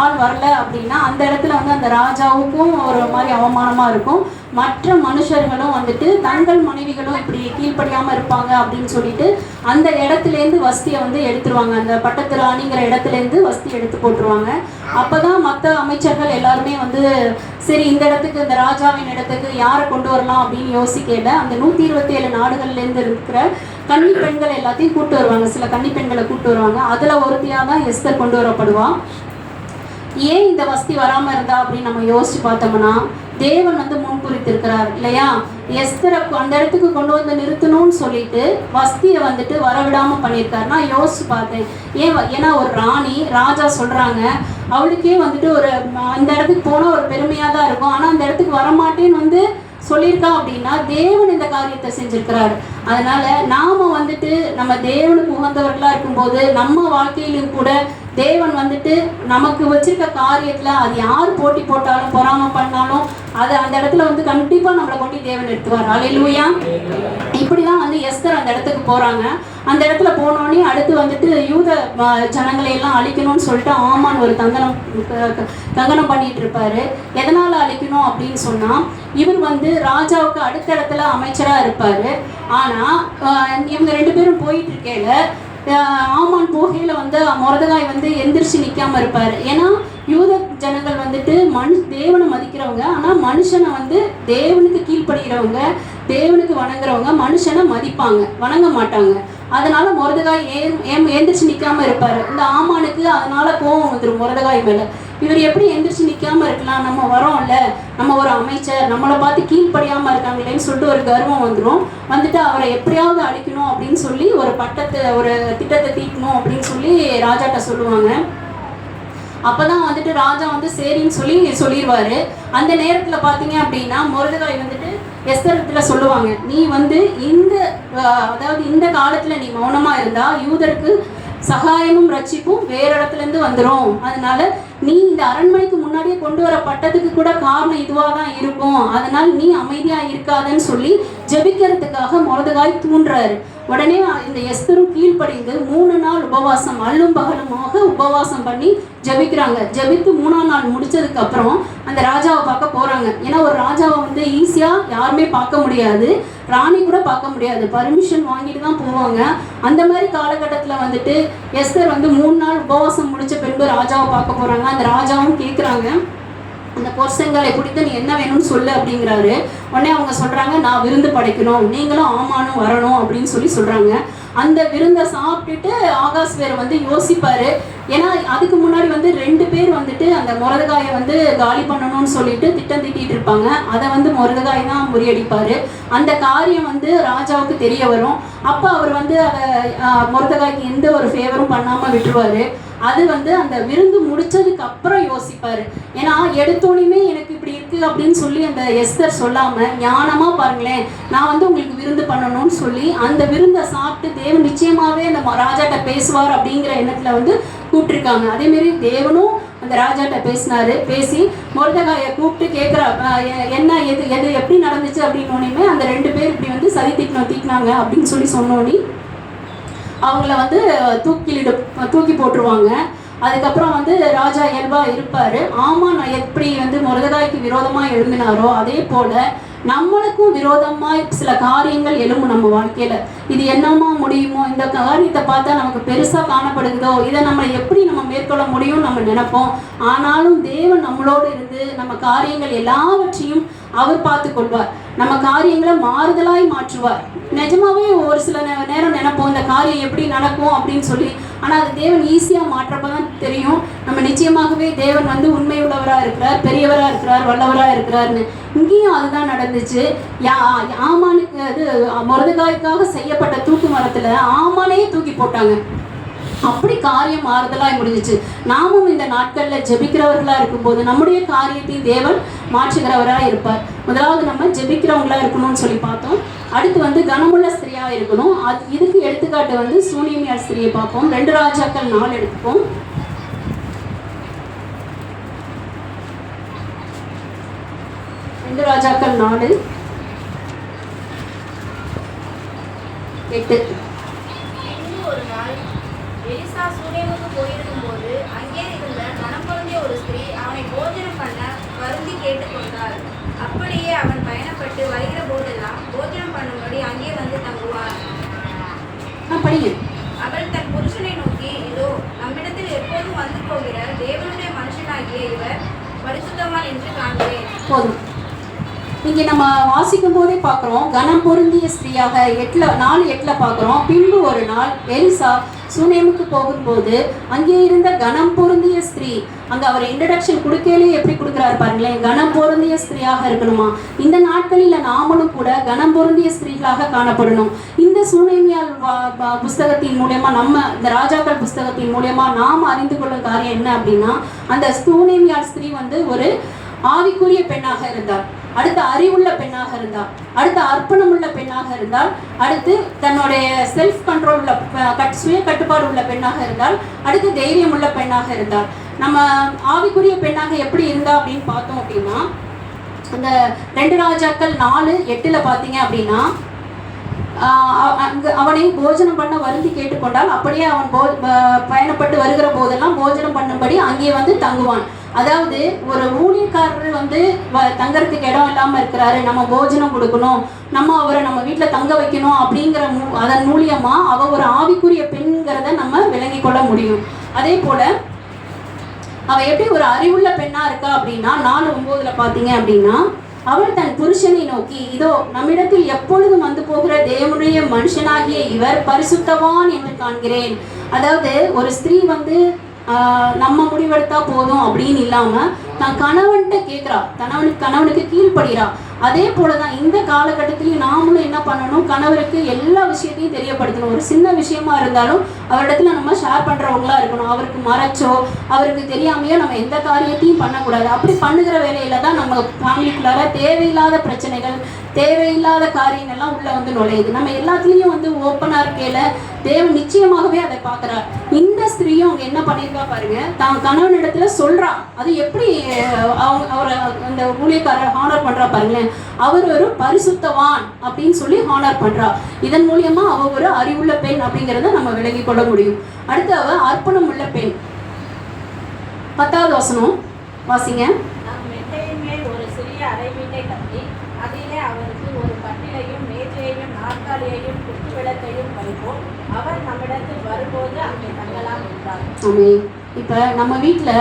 ஆள் வரல அப்படின்னா அந்த இடத்துல வந்து அந்த ராஜாவுக்கும் ஒரு மாதிரி அவமானமாக இருக்கும். மற்ற மனுஷர்களும் வந்துட்டு தங்கள் மனைவிகளும் இப்படி கீழ்ப்படியாமல் இருப்பாங்க அப்படின்னு சொல்லிட்டு அந்த இடத்துலேருந்து வஸ்தியை வந்து எடுத்துருவாங்க. அந்த பட்டத்து ராணிங்கிற இடத்துலேருந்து வஸ்தி எடுத்து போட்டுருவாங்க. அப்போ தான் மற்ற அமைச்சர்கள் எல்லாருமே வந்து சரி இந்த இடத்துக்கு இந்த ராஜாவின் இடத்துக்கு யாரை கொண்டு வரலாம் அப்படின்னு யோசிக்கல. அந்த 127 நாடுகள்லேருந்து இருக்கிற கன்னி பெண்கள் எல்லாத்தையும் கூட்டு வருவாங்க. சில கன்னி பெண்களை கூட்டு வருவாங்க. அதில் ஒருத்தியாக தான் எஸ்தர் கொண்டு வரப்படுவான். ஏன் இந்த வஸ்தி வராமல் இருந்தா அப்படின்னு நம்ம யோசிச்சு பார்த்தோம்னா, தேவன் வந்து முன்குறித்திருக்கிறார் இல்லையா. எஸ்தரை அந்த இடத்துக்கு கொண்டு வந்து நிறுத்தணும்னு சொல்லிட்டு வஸ்தியை வந்துட்டு வரவிடாமல் பண்ணியிருக்காரு. நான் யோசிச்சு பார்த்தேன் ஏன்னா ஒரு ராஜா சொல்கிறாங்க, அவளுக்கே வந்துட்டு ஒரு அந்த இடத்துக்கு போனால் ஒரு பெருமையாக தான் இருக்கும். ஆனால் அந்த இடத்துக்கு வரமாட்டேன்னு வந்து சொல்லியிருக்கா அப்படின்னா தேவன் இந்த காரியத்தை செஞ்சிருக்கிறாரு. அதனால நாம வந்துட்டு நம்ம தேவனுக்கு உகந்தவர்களாக இருக்கும்போது நம்ம வாழ்க்கையிலும் கூட தேவன் வந்துட்டு நமக்கு வச்சிருக்க காரியத்துல அது யார் போட்டி போட்டாலும் பொறாம பண்ணாலும் அது அந்த இடத்துல வந்து கண்டிப்பா நம்மளை கொண்டு தேவன் எடுத்துவார். அல்லேலூயா. இப்படிதான் வந்து எஸ்தர் அந்த இடத்துக்கு போறாங்க. அந்த இடத்துல போனோடனே அடுத்து வந்துட்டு யூத ஜனங்களை எல்லாம் அழிக்கணும்னு சொல்லிட்டு ஆமான் ஒரு கங்கணம் பண்ணிட்டு இருப்பாரு. எதனால அழிக்கணும் அப்படின்னு சொன்னா, இவர் வந்து ராஜாவுக்கு அடுத்த இடத்துல அமைச்சரா இருப்பாரு. ஆனா இவங்க 2 பேரும் போயிட்டு இருக்கேல ஆமான் போகையில வந்து மொர்தெகாய் வந்து எந்திரிச்சு நிக்காம இருப்பாரு. ஏன்னா ஜனங்கள் வந்துட்டு தேவனை மதிக்கிறவங்க, ஆனால் மனுஷனை வந்து தேவனுக்கு கீழ்ப்படுகிறவங்க, தேவனுக்கு வணங்குறவங்க மனுஷனை மதிப்பாங்க, வணங்க மாட்டாங்க. அதனால மொர்தெகாய் எந்திரிச்சு நிற்காம இருப்பாரு. இந்த ஆமானுக்கு அதனால கோபம் வந்துடும் மொர்தெகாய் மேல. இவர் எப்படி எந்திரிச்சு நிற்காம இருக்கலாம், நம்ம வரோம்ல, நம்ம ஒரு அமைச்சர், நம்மளை பார்த்து கீழ்ப்படியாம இருக்காங்களேன்னு சொல்லிட்டு ஒரு கர்வம் வந்துடும். வந்துட்டு அவரை எப்படியாவது அழிக்கணும் அப்படின்னு சொல்லி ஒரு திட்டத்தை தீட்டணும் அப்படின்னு சொல்லி ராஜாட்ட சொல்லுவாங்க. அப்பதான் வந்துட்டு ராஜா வந்து சரின்னு சொல்லிடுவாரு. அந்த நேரத்துல பாத்தீங்க அப்படின்னா மொர்தெகாய் வந்துட்டு எஸ்தர்ல சொல்லுவாங்க, நீ வந்து இந்த காலத்துல நீ மௌனமா இருந்தா யூதருக்கு சகாயமும் ரட்சிப்பும் வேற இடத்துல இருந்து வந்துடும். அதனால நீ இந்த அரண்மனைக்கு முன்னாடியே கொண்டு வர பட்டத்துக்கு கூட காரணம் இதுவாக தான் இருக்கும். அதனால நீ அமைதியா இருக்காதன்னு சொல்லி ஜெபிக்கிறதுக்காக மொர்தெகாய் தூண்டுறாரு. உடனே இந்த எஸ்தரும் கீழ்ப்படிந்து 3 நாள் உபவாசம், அல்லும் பகலுமாக உபவாசம் பண்ணி ஜெபிக்கிறாங்க. ஜெபித்து 3ஆம் நாள் முடிச்சதுக்கு அப்புறம் அந்த ராஜாவை பார்க்க போறாங்க. ஏன்னா ஒரு ராஜாவை வந்து ஈஸியா யாருமே பார்க்க முடியாது, ராணி கூட பார்க்க முடியாது, பர்மிஷன் வாங்கிட்டு தான் போவாங்க. அந்த மாதிரி காலகட்டத்தில் வந்துட்டு எஸ்தர் வந்து 3 நாள் உபவாசம் முடிச்ச பின்பு ராஜாவை பார்க்க போறாங்க. அந்த ராஜாவும் கேட்குறாங்க, அந்த பொருசங்களை பிடித்து நீ என்ன வேணும்னு சொல்லு அப்படிங்கிறாரு. உடனே அவங்க சொல்றாங்க, நான் விருந்து படைக்கணும், நீங்களும் ஆமானும் வரணும் அப்படின்னு சொல்றாங்க. அந்த விருந்தை சாப்பிட்டுட்டு ஆகாஸ்வேர் வந்து யோசிப்பாரு. ஏன்னா அதுக்கு முன்னாடி வந்து 2 பேர் வந்துட்டு அந்த மொர்தெகாயை வந்து காலி பண்ணணும்னு சொல்லிட்டு திட்டம் தீட்டிட்டு இருப்பாங்க. அதை வந்து மொர்தெகாய் தான் முறியடிப்பாரு. அந்த காரியம் வந்து ராஜாவுக்கு தெரிய வரும். அப்போ அவர் வந்து அதை மொர்தெகாய்க்கு எந்த ஒரு ஃபேவரும் பண்ணாம விட்டுருவாரு. அது வந்து அந்த விருந்து முடிச்சதுக்கு அப்புறம் யோசிப்பாரு. ஏன்னா எடுத்தோடையுமே எனக்கு இப்படி இருக்கு அப்படின்னு சொல்லி அந்த எஸ்தர் சொல்லாம ஞானமா பாருங்களேன், நான் வந்து உங்களுக்கு விருந்து பண்ணணும்னு சொல்லி அந்த விருந்தை சாப்பிட்டு தேவன் நிச்சயமாவே அந்த ராஜாட்ட பேசுவார் அப்படிங்கிற எண்ணத்துல வந்து கூப்பிட்டுருக்காங்க. அதே மாதிரி தேவனும் அந்த ராஜாட்ட பேசினாரு. பேசி மொர்தெகாயை கூப்பிட்டு கேட்குற என்ன எது எப்படி நடந்துச்சு அப்படின்னோடனே அந்த 2 பேர் இப்படி வந்து சதி தீட்டினாங்க அப்படின்னு சொன்னோன்னே அவங்கள வந்து தூக்கி போட்டுருவாங்க. அதுக்கப்புறம் வந்து ராஜா இயல்பா இருப்பாரு. ஆமான் எப்படி வந்து மொர்தெகாய்க்கு விரோதமா எழும்பினாரோ அதே போல நம்மளுக்கும் விரோதமா சில காரியங்கள் எழும்பும் நம்ம வாழ்க்கையில. இது என்னமா முடியுமோ, இந்த காரியத்தை பார்த்தா நமக்கு பெருசா காணப்படுகிறதோ, இதை நம்ம எப்படி நம்ம மேற்கொள்ள முடியும் நம்ம நினைப்போம். ஆனாலும் தேவன் நம்மளோடு இருந்து நம்ம காரியங்கள் எல்லாவற்றையும் அவர் பார்த்து கொள்வார். நம்ம காரியங்களை மாறுதலாய் மாற்றுவார். நிஜமாவே ஒரு சில நேரம் நினைப்போம் இந்த காரியம் எப்படி நடக்கும் அப்படின்னு சொல்லி. ஆனால் அது தேவன் ஈஸியாக மாற்றப்பதான் தெரியும் நம்ம நிச்சயமாகவே தேவன் வந்து உண்மை உள்ளவராக இருக்கிறார், பெரியவராக இருக்கிறார், வல்லவராக இருக்கிறார்னு. இங்கேயும் அதுதான் நடந்துச்சு. ஆமானுக்கு அது மொர்தெகாய்க்காக செய்யப்பட்ட தூக்கு மரத்தில் ஆமானையே தூக்கி போட்டாங்க. அப்படி காரியம் மாறுதலாய் முடிஞ்சிச்சு. நாமும் இந்த நாட்களில் ஜெபிக்கிறவர்களா இருக்கும்போது நம்முடைய காரியத்தை தேவன் மாற்றுகிறவராக இருப்பார். முதலாவது நம்ம ஜெபிக்கிறவங்களா இருக்கணும்னு சொல்லி பார்த்தோம். அடுத்து வந்து கனமுள்ள ஸ்திரியா இருக்கணும். இதுக்கு எடுத்துக்காட்டு வந்து சூனியமியார் ஸ்திரியை பார்ப்போம். 2 ராஜாக்கள் 4 எடுத்துப்போம். 2 ராஜாக்கள் 4:8. ஒரு நாள் எலிசா சூனேமுக்கு போயிருக்கும் போது அங்கே இருந்த மனம் பொருந்திய ஒரு ஸ்திரீ அவனை போஜனம் பண்ண வருந்தி கேட்டுக்கொண்டாள். அப்படியே அவன் பயணப்பட்டு வருகிற போதெல்லாம் போஜனம் பண்ணும்படி அங்கே வந்து தங்குவார். அவள் தன் புருஷனை நோக்கி, இதோ நம்மிடத்தில் எப்போதும் வந்து போகிற தேவனுடைய மனுஷனாகிய இவர் பரிசுத்தவான் என்று காண்கிறேன். போதும். இங்கே நம்ம வாசிக்கும் போதே பார்க்குறோம், கனம் பொருந்திய ஸ்திரீயாக 4:8 பார்க்குறோம். பின்பு ஒரு நாள் எலிசா சூனேமுக்கு போகும்போது அங்கே இருந்த கனம் பொருந்திய ஸ்திரீ, அங்கே அவர் இன்ட்ரடக்ஷன் கொடுக்கலே எப்படி கொடுக்குறாரு பாருங்களேன், கனம் பொருந்திய ஸ்திரீயாக இருக்கணுமா. இந்த நாட்களில் நாமளும் கூட கனம் பொருந்திய ஸ்திரீகளாக காணப்படணும். இந்த சூனேமியால் புஸ்தகத்தின் மூலயமா இந்த ராஜாக்கள் புஸ்தகத்தின் மூலயமா நாம் அறிந்து கொள்ளும் காரியம் என்ன அப்படின்னா, அந்த சூனேமியால் ஸ்திரீ வந்து ஒரு ஆவிக்குரிய பெண்ணாக இருந்தார், அடுத்து அறிவுள்ள பெண்ணாக இருந்தார், அடுத்து அர்ப்பணமுள்ள பெண்ணாக இருந்தால், அடுத்து தன்னுடைய செல்ஃப் கண்ட்ரோல் உள்ள சுய கட்டுப்பாடு உள்ள பெண்ணாக இருந்தால், அடுத்து தைரியம் உள்ள பெண்ணாக இருந்தால். நம்ம ஆவிக்குரிய பெண்ணாக எப்படி இருந்தா அப்படின்னு பார்த்தோம் அப்படின்னா, அந்த 2 ராஜாக்கள் 4:8 பார்த்தீங்க அப்படின்னா, அவனை போஜனம் பண்ண வருந்தி கேட்டுக்கொண்டால் அப்படியே அவன் பயணப்பட்டு வருகிற போதெல்லாம் போஜனம் பண்ணும்படி அங்கே வந்து தங்குவான். அதாவது ஒரு ஊழியக்காரர் வந்து தங்கறதுக்கு இடம் இல்லாமல் இருக்கிறாரு, நம்ம போஜனம் கொடுக்கணும், அவரை நம்ம வீட்டில் தங்க வைக்கணும் அப்படிங்கிற அதன் மூலியமா அவ ஒரு ஆவிக்குரிய பெண்கிறத நம்ம விளங்கி கொள்ள முடியும். அதே போல அவ எப்படி ஒரு அறிவுள்ள பெண்ணா இருக்கா அப்படின்னா 4:9 பார்த்தீங்க அப்படின்னா, அவள் தன் புருஷனை நோக்கி, இதோ நம்மிடத்தில் எப்பொழுதும் வந்து போகிற தேவனுடைய மனுஷனாகிய இவர் பரிசுத்தவான் என்று காண்கிறேன். அதாவது ஒரு ஸ்திரீ வந்து நம்ம முடிவெடுத்தா போதும் அப்படின்னு இல்லாம தான் கணவன்கிட்ட கேட்கிறா, கணவனுக்கு கீழ்ப்படுகிறா. அதே போலதான் இந்த காலகட்டத்திலையும் நாமளும் என்ன பண்ணணும், கணவருக்கு எல்லா விஷயத்தையும் தெரியப்படுத்தணும். ஒரு சின்ன விஷயமா இருந்தாலும் அவரிடத்துல நம்ம ஷேர் பண்றவங்களா இருக்கணும். அவருக்கு மறைச்சோ அவருக்கு தெரியாமையோ நம்ம எந்த காரியத்தையும் பண்ணக்கூடாது. அப்படி பண்ணுகிற வேலையில தான் நம்ம ஃபேமிலிக்குள்ளார தேவையில்லாத பிரச்சனைகள், தேவையில்லாத காரியங்கள்லாம் உள்ள வந்து நுழையுது. நம்ம எல்லாத்துலேயும் வந்து ஓப்பனாக இருக்கையில தேவன் நிச்சயமாகவே அதை பார்க்குறார். இந்த ஸ்திரீயும் அவங்க என்ன பண்ணியிருக்கா பாருங்க, தான் கணவனிடத்துல சொல்றா. அது எப்படி அவரை அந்த ஊழியக்காரர் ஹானர் பண்றா பாருங்களேன். அவர் ஒரு பரிசுத்தவான் அப்படின்னு சொல்லி ஹானர் பண்றா. இதன் மூலியமா அவ ஒரு அறிவுள்ள பெண் அப்படிங்கிறத நம்ம விளங்கி கொள்ள முடியும். அடுத்து அவ அர்ப்பணம் உள்ள பெண். 10வது வசனம் வாசிங்க. மெத்தையின் மேல் ஒரு சிறிய அறை வீட்டை கட்டி அதிலே அவருக்கு ஒரு கட்டிலையும் மேஜையையும் நாற்காலியையும் குத்து விளக்கையும் வைப்போம். அவர் நம்மிடத்தில் வரும்போது அங்கே தங்கலாம் என்றார். ஆமென். இப்ப நம்ம வீட்டுல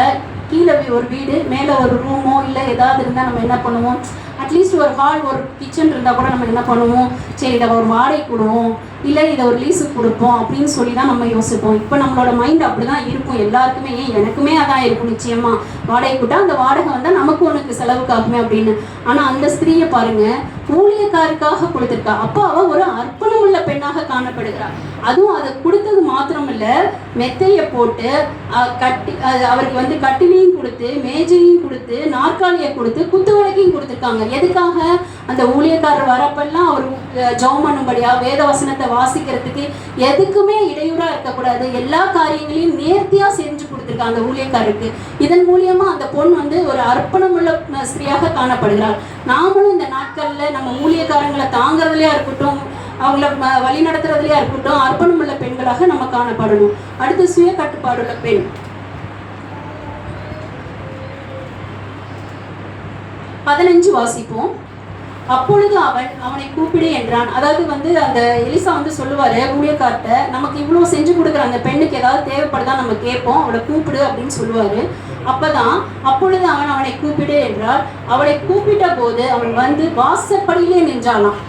கீழே ஒரு வீடு, மேலே ஒரு ரூமோ இல்லை ஏதாவது இருந்தால் நம்ம என்ன பண்ணுவோம், அட்லீஸ்ட் ஒரு ஹால் ஒரு கிச்சன் இருந்தால் கூட நம்ம என்ன பண்ணுவோம், சரி இதை ஒரு வாடகைக்கு கொடுவோம் இல்லை இதை ஒரு லீஸுக்கு கொடுப்போம் அப்படின்னு சொல்லி தான் நம்ம யோசிப்போம். இப்போ நம்மளோட மைண்ட் அப்படி தான் இருக்கும் எல்லாருக்குமே. எனக்குமே அதான் இருக்கும் நிச்சயமாக. வாடகை கூட்டா அந்த வாடகை வந்தால் நமக்கு ஒன்றுக்கு செலவுக்காகுமே அப்படின்னு. ஆனால் அந்த ஸ்திரீயை பாருங்க, ஊழியக்காருக்காக கொடுத்துருக்கா. அப்போ அவள் ஒரு அர்ப்பணம் உள்ள பெண்ணாக காணப்படுகிறாள். அதுவும் அதை கொடுத்தது மாத்திரம் இல்லை, மெத்தையை போட்டு கட்டி அவருக்கு வந்து கட்டிலையும் கொடுத்து மேஜையும் கொடுத்து நாற்காலியை கொடுத்து குத்து விளக்கையும் கொடுத்துருக்காங்க. எதுக்காக? அந்த ஊழியக்காரர் வரப்பெல்லாம் அவர் ஜெபம் பண்ணும்படியா, வேத வசனத்தை வாசிக்கிறதுக்கு எதுக்குமே இடையூறா இருக்கக்கூடாது, எல்லா காரியங்களையும் நேர்த்தியா செஞ்சு கொடுத்துருக்காங்க அந்த ஊழியக்காரருக்கு. இதன் மூலியமா அந்த பொண்ணு வந்து ஒரு அர்ப்பணமுள்ள ஸ்திரீயாக காணப்படுகிறாள். நாமளும் இந்த நாட்கள்ல நம்ம ஊழியக்காரங்களை தாங்கிறதுலையா இருக்கட்டும், அவங்கள வழி நடத்துறதுலையா இருக்கட்டும், அர்ப்பணம் உள்ள பெண்களாக நம்ம காணப்படணும். அடுத்து சுய கட்டுப்பாடுள்ள பெண். 15 வாசிப்போம். அப்பொழுது அவன் அவனை கூப்பிடு என்றான். அதாவது வந்து அந்த எலிசா வந்து சொல்லுவாரு ஊழியக்கார்ட்ட, நமக்கு இவ்வளவு செஞ்சு கொடுக்குற அந்த பெண்ணுக்கு ஏதாவது தேவைப்படுதா நம்ம கேட்போம், அவளை கூப்பிடு அப்படின்னு சொல்லுவாரு. அப்பொழுது அவன் அவனை கூப்பிடு என்றால், அவளை கூப்பிட்ட போது அவன் வந்து வாசற்படியிலே நின்றாலாம்.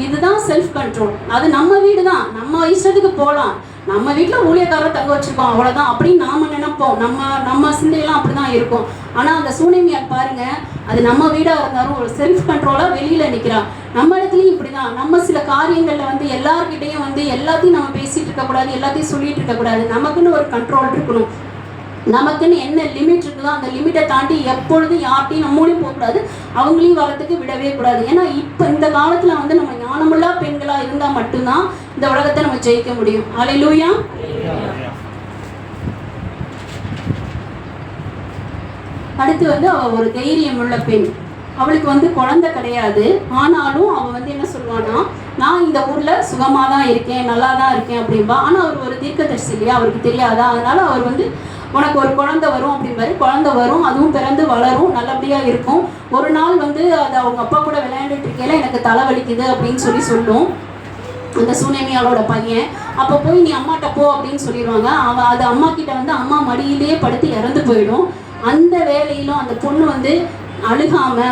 இதுதான் செல்ஃப் கண்ட்ரோல். அது நம்ம வீடு தான், நம்ம இஷ்டத்துக்கு போகலாம். நம்ம வீட்டில் ஊழியக்காரர் தங்க வச்சிருக்கோம் அவ்வளோதான் அப்படின்னு நாம நினைப்போம். நம்ம சிந்தையெல்லாம் அப்படிதான் இருக்கும். ஆனால் அந்த சூனியமியார் பாருங்க, அது நம்ம வீடாக இருந்தாலும் ஒரு செல்ஃப் கண்ட்ரோலாக வெளியில் நிற்கிறான். நம்ம இடத்துலையும் இப்படி தான். நம்ம சில காரியங்களில் வந்து எல்லார்கிட்டையும் வந்து எல்லாத்தையும் நம்ம பேசிகிட்டு இருக்கக்கூடாது, எல்லாத்தையும் சொல்லிட்டு இருக்கக்கூடாது. நமக்குன்னு ஒரு கண்ட்ரோல் இருக்கணும். நமக்குன்னு என்ன லிமிட் இருக்குதோ அந்த லிமிட்டை தாண்டி எப்பொழுதும் யார்ட்டையும் நம்மளையும் போகக்கூடாது, அவங்களையும் வரத்துக்கு விடவே கூடாது. ஏன்னா இப்போ இந்த காலத்தில் வந்து நம்ம ஞானமுள்ள பெண்களாக இருந்தால் மட்டும்தான் இந்த உலகத்தை நம்ம ஜெயிக்க முடியும். அல்லேலூயா. அடுத்து வந்து அவள் ஒரு தைரியம் உள்ள பெண். அவளுக்கு வந்து குழந்தை கிடையாது. ஆனாலும் அவள் வந்து என்ன சொல்லுவான்னா, நான் இந்த ஊரில் சுகமாக தான் இருக்கேன், நல்லா தான் இருக்கேன் அப்படின்பா. ஆனால் அவர் ஒரு தீர்க்கதரிசி இல்லையா, அவருக்கு தெரியாதா? அதனால அவர் வந்து உனக்கு ஒரு குழந்தை வரும் அப்படின்பாரு. குழந்தை வரும், அதுவும் பிறந்து வளரும், நல்லபடியாக இருக்கும். ஒரு நாள் வந்து அது அவங்க அப்பா கூட விளையாண்டுட்டு இருக்கையில எனக்கு தலைவலிக்குது அப்படின்னு சொல்லும் அந்த சூனேமியாளோட பையன். அப்போ போய் நீ அம்மாட்ட போ அப்படின்னு சொல்லிடுவாங்க. அவள் அது அம்மா கிட்ட வந்து அம்மா மடியிலேயே படுத்து இறந்து போயிடும். அந்த வேலையிலும் அந்த பொண்ணு வந்து அழுகாம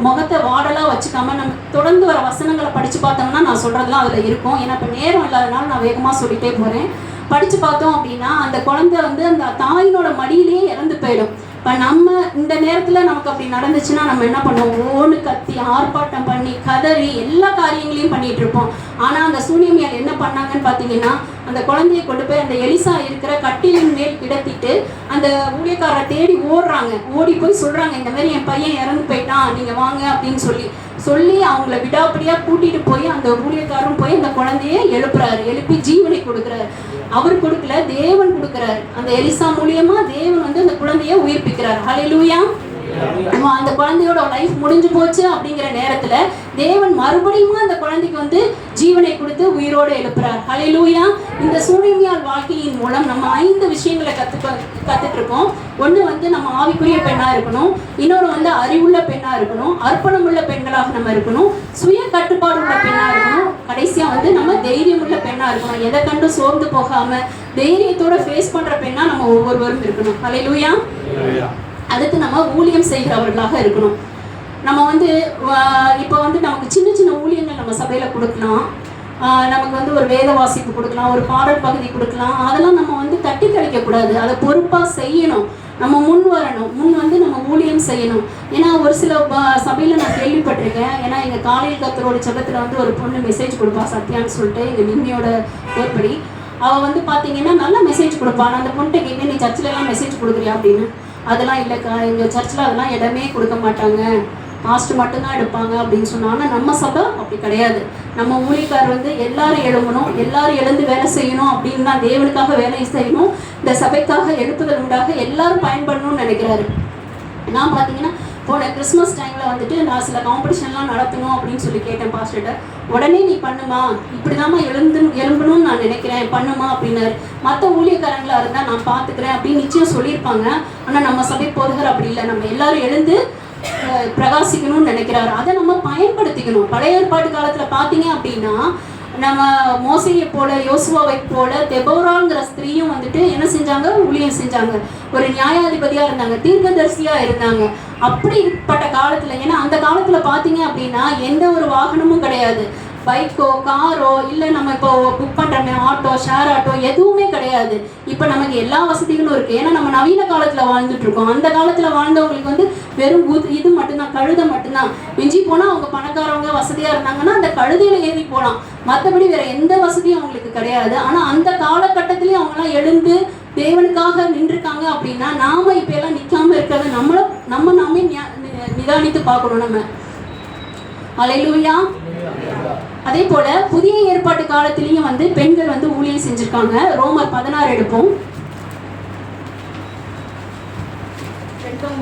முகத்தை வாடலாக வச்சுக்காம நம்ம தொடர்ந்து வர வசனங்களை படித்து பார்த்தோம்னா நான் சொல்கிறதுலாம் அதில் இருக்கும். ஏன்னா இப்போ நேரம் இல்லாதனால நான் வேகமாக சொல்லிகிட்டே போகிறேன். படித்து பார்த்தோம் அப்படின்னா அந்த குழந்தை வந்து அந்த தாயினோட மடியிலேயே இறந்து போயிடும். இப்போ நம்ம இந்த நேரத்தில் நமக்கு அப்படி நடந்துச்சுன்னா நம்ம என்ன பண்ணுவோம், ஓடு கத்தி ஆர்ப்பாட்டம் பண்ணி கதறி எல்லா காரியங்களையும் பண்ணிகிட்டு இருப்போம். ஆனால் அந்த சூனியமியால் என்ன பண்ணாங்கன்னு பார்த்தீங்கன்னா, அந்த குழந்தையை கொண்டு போய் அந்த எலிசா இருக்கிற கட்டிலின் மேல் கிடத்திட்டு அந்த ஊழியக்காரரை தேடி ஓடுறாங்க. ஓடி போய் சொல்கிறாங்க, இந்த மாதிரி என் பையன் இறந்து போயிட்டான், நீங்கள் வாங்க அப்படின்னு சொல்லி அவங்கள விடாப்படியாக கூட்டிகிட்டு போய் அந்த ஊழியக்காரரும் போய் அந்த குழந்தைய எழுப்புறாரு. எழுப்பி ஜீவனை கொடுக்குறாரு. அவர் கொடுக்கல, தேவன் கொடுக்குறாரு. அந்த எலிசா மூலியமா தேவன் வந்து அந்த குழந்தைய உயிர்ப்பிக்கிறார். ஹல்லேலூயா. அந்த குழந்தையோட லைஃப் முடிஞ்சு போச்சு அப்படிங்கிற நேரத்துல தேவன் மறுபடியும் அந்த குழந்தைக்கு வந்து ஜீவனை கொடுத்து உயிரோடு எழுப்புறார். ஹல்லேலூயா. இந்த சூனியமியால் வாழ்க்கையின் மூலம் நம்ம 5 விஷயங்களை கத்துட்டு இருக்கோம். ஒன்று வந்து நம்ம ஆவிக்குரிய பெண்ணா இருக்கணும், இன்னொரு வந்து அறிவுள்ள பெண்ணா இருக்கணும், அர்ப்பணமுள்ள பெண்களாக நம்ம இருக்கணும், சுய கட்டுப்பாடு உள்ள பெண்ணா இருக்கணும், கடைசியா வந்து நம்ம தைரியமுள்ள பெண்ணா இருக்கணும். எதை கண்டு சோர்ந்து போகாம தைரியத்தோட ஃபேஸ் பண்ற பெண்ணா நம்ம ஒவ்வொருவரும் இருக்கணும். ஹல்லேலூயா. அடுத்து நம்ம ஊழியம் செய்கிறவர்களாக இருக்கணும். நம்ம வந்து இப்போ வந்து நமக்கு சின்ன சின்ன ஊழியங்கள் நம்ம சபையில கொடுக்கலாம். நமக்கு வந்து ஒரு வேத வாசிப்பு கொடுக்கலாம், ஒரு பாடல் பகுதி கொடுக்கலாம். அதெல்லாம் நம்ம வந்து தட்டி கழிக்கக்கூடாது, அதை பொறுப்பாக செய்யணும். நம்ம முன் வரணும், முன் வந்து நம்ம ஊழியம் செய்யணும். ஏன்னா ஒரு சில சபையில் நான் கேள்விப்பட்டிருக்கேன். ஏன்னா எங்கள் காலையில் கத்தரோட ஜெபத்தில் வந்து ஒரு பொண்ணு மெசேஜ் கொடுப்பா, சத்யான்னு சொல்லிட்டு, எங்கள் நிம்மியோட ஏற்படி அவள் வந்து பார்த்தீங்கன்னா நல்ல மெசேஜ் கொடுப்பான். அந்த பொண்ணுகிட்ட கேட்க, நீ சர்ச்சிலலாம் மெசேஜ் கொடுக்குறியா அப்படின்னு. அதெல்லாம் இல்லைக்கா, எங்கள் சர்ச்சில் அதெல்லாம் இடமே கொடுக்க மாட்டாங்க, பாஸ்ட் மட்டும்தான் எடுப்பாங்க அப்படின்னு சொன்னாங்க. ஆனால் நம்ம சபை அப்படி கிடையாது. நம்ம ஊழியக்காரர் வந்து எல்லாரும் எழும்பணும், எல்லாரும் எழுந்து வேலை செய்யணும் அப்படின்னு தான், தேவனுக்காக வேலை செய்யணும், இந்த சபைக்காக எழுப்புதல் உண்டாக எல்லாரும் பயன்படணும்னு நினைக்கிறாரு. நான் பார்த்தீங்கன்னா போன கிறிஸ்மஸ் டைமில் வந்துட்டு நான் சில காம்படிஷன்லாம் நடத்தணும் அப்படின்னு சொல்லி கேட்டேன் பாஸ்டர்கிட்ட. உடனே நீ பண்ணுமா, இப்படிதாம்மா எழும்பணும்னு நான் நினைக்கிறேன், பண்ணுமா அப்படின்னாரு. மற்ற ஊழியக்காரங்களா இருந்தால் நான் பார்த்துக்கிறேன் அப்படின்னு நிச்சயம் சொல்லியிருப்பாங்க. ஆனால் நம்ம சபை போதகர் அப்படி இல்லை, நம்ம எல்லாரும் எழுந்து பிரகாசிக்கணும்னு நினைக்கிறாரு. அதை நம்ம பயன்படுத்திக்கணும். பழைய ஏற்பாட்டு காலத்துல பாத்தீங்க அப்படின்னா நம்ம மோசையை போல, யோசுவாவை போல, தெபோராங்கிற ஸ்திரீயும் வந்துட்டு என்ன செஞ்சாங்க, ஊழியம் செஞ்சாங்க. ஒரு நியாயாதிபதியா இருந்தாங்க, தீர்க்கதரிசியா இருந்தாங்க. அப்படிப்பட்ட காலத்துல, ஏன்னா அந்த காலத்துல பாத்தீங்க அப்படின்னா எந்த ஒரு வாகனமும் கிடையாது, பைக்கோ காரோ இல்லை நம்ம இப்போ புக் பண்ணுறோமே ஆட்டோ, ஷேர் ஆட்டோ, எதுவுமே கிடையாது. இப்போ நமக்கு எல்லா வசதிகளும் இருக்குது. ஏன்னா நம்ம நவீன காலத்தில் வாழ்ந்துட்டு இருக்கோம். அந்த காலத்தில் வாழ்ந்தவங்களுக்கு வந்து வெறும் இது மட்டும்தான், கழுதை மட்டும்தான். மிஞ்சி போனால் அவங்க பணக்காரவங்க வசதியாக இருந்தாங்கன்னா அந்த கழுதையில் ஏறி போகலாம், மற்றபடி வேற எந்த வசதியும் அவங்களுக்கு கிடையாது. ஆனால் அந்த காலகட்டத்திலேயே அவங்களாம் எழுந்து தேவனுக்காக நின்றுருக்காங்க அப்படின்னா நாம இப்போ எல்லாம் நிற்காம இருக்கிறத நாமே நிதானித்து பார்க்கணும் நம்ம. அல்லேலூயா. அதே போல புதிய ஏற்பாட்டு காலத்திலையும் வந்து பெண்கள் வந்து ஊழியம் செஞ்சிருக்காங்க. ரோமர் 16 எடுப்போம்.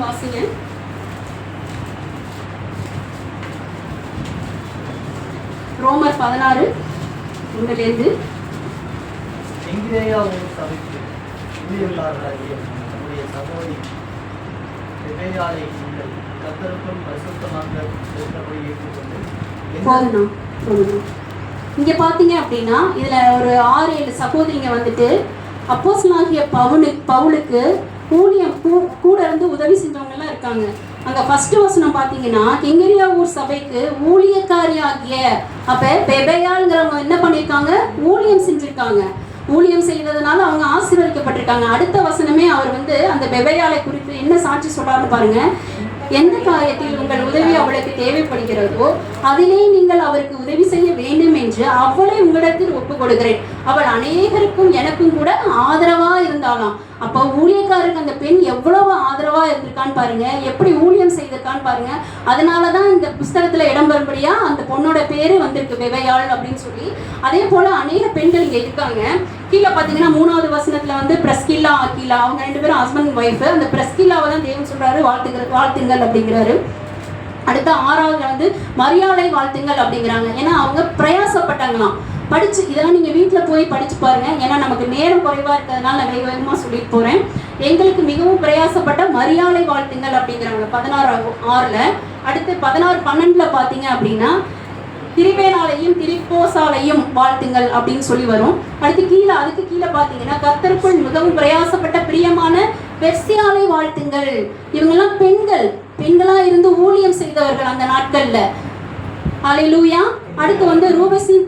வாசிங்க. ரோமர் 16 ஒன்றிலிருந்து. எங்கிரேயா ஒரு சபைக்கு ஊழியர்களாகிய நம்முடைய சகோதரி எபேயாளை நீங்கள் கர்த்தருக்குள் பரிசுத்தமாக இருக்கிறபடி ஏற்றுக்கொண்டு. இங்க பாத்தீங்க அப்படின்னா இதுல ஒரு 6-7 சகோதரிங்க வந்துட்டு அப்போஸ்தலனாகிய பவுலுக்கு ஊழியம் கூட இருந்து உதவி செஞ்சவங்க எல்லாம் இருக்காங்க. அங்க ஃபர்ஸ்ட் வசனம் பாத்தீங்கன்னா கெங்கிரியா ஊர் சபைக்கு ஊழியக்காரியாகிய அப்ப பெபேயாள்ங்கிறவங்க என்ன பண்ணிருக்காங்க, ஊழியம் செஞ்சிருக்காங்க. ஊழியம் செய்ததுனால அவங்க ஆசீர்வதிக்கப்பட்டிருக்காங்க. அடுத்த வசனமே அவர் வந்து அந்த பெபேயாளை குறித்து என்ன சாட்சி சொல்றாருன்னு பாருங்க. எந்த காரியத்தில் உங்கள் உதவி அவளுக்கு தேவைப்படுகிறதோ அதிலே நீங்கள் அவருக்கு உதவி செய்ய வேண்டும் என்று அவளை உங்களிடத்தில் ஒப்புக் கொடுக்கிறேன். அவள் அநேகருக்கும் எனக்கும் கூட ஆதரவா இருந்தாலாம். அப்போ ஊழியக்காரருக்கு அந்த பெண் எவ்வளவு ஆதரவா இருந்திருக்கான்னு பாருங்க, எப்படி ஊழியம் செய்திருக்கான்னு பாருங்க. அதனாலதான் இந்த புஸ்தகத்துல இடம்பெறும்படியா அந்த பொண்ணோட பேரு வந்திருக்கு, பெபேயாள் அப்படின்னு சொல்லி. அதே போல அநேக பெண்கள் இங்க இருக்காங்க. கீழே பாத்தீங்கன்னா 3வது வசனத்துல வந்து பிரஸ்கில்லா அகிலா, அவங்க 2 பேரும் ஹஸ்பண்ட் ஒய்ஃப். அந்த பிரஸ்கில்லாவை தான் தேவன் சொல்றாரு வாழ்த்துங்கள் அப்படிங்கிறாரு. அடுத்த 6வதுல வந்து மரியாதை வாழ்த்துங்கள் அப்படிங்கிறாங்க. ஏன்னா அவங்க பிரயாசப்பட்டாங்களாம். படிச்சு இதெல்லாம் நீங்க வீட்டுல போய் படிச்சு பாருங்க. ஏன்னா நமக்கு நேரம் குறைவா இருக்கிறதுனால நான் வேகமா சொல்லிட்டு போறேன். எங்களுக்கு மிகவும் பிரயாசப்பட்ட மரியாதை வாழ்த்துங்கள் அப்படிங்கிறாங்க 16:6. அடுத்து 16:12 பாத்தீங்க அப்படின்னா திரிவேனாலையும் திரிப்போசாலையும் வாழ்த்துங்கள் அப்படின்னு சொல்லி வரும். அடுத்து கீழே அதுக்கு கீழே பாத்தீங்கன்னா கர்த்தருக்குள் மிகவும் பிரயாசப்பட்ட பிரியமான பெர்சியாலை வாழ்த்துங்கள். இவங்கெல்லாம் பெண்களா இருந்து ஊழியம் செய்தவர்கள் அந்த நாட்கள்ல. அல்லேலூயா. அடுத்து வந்து ரூபஸின்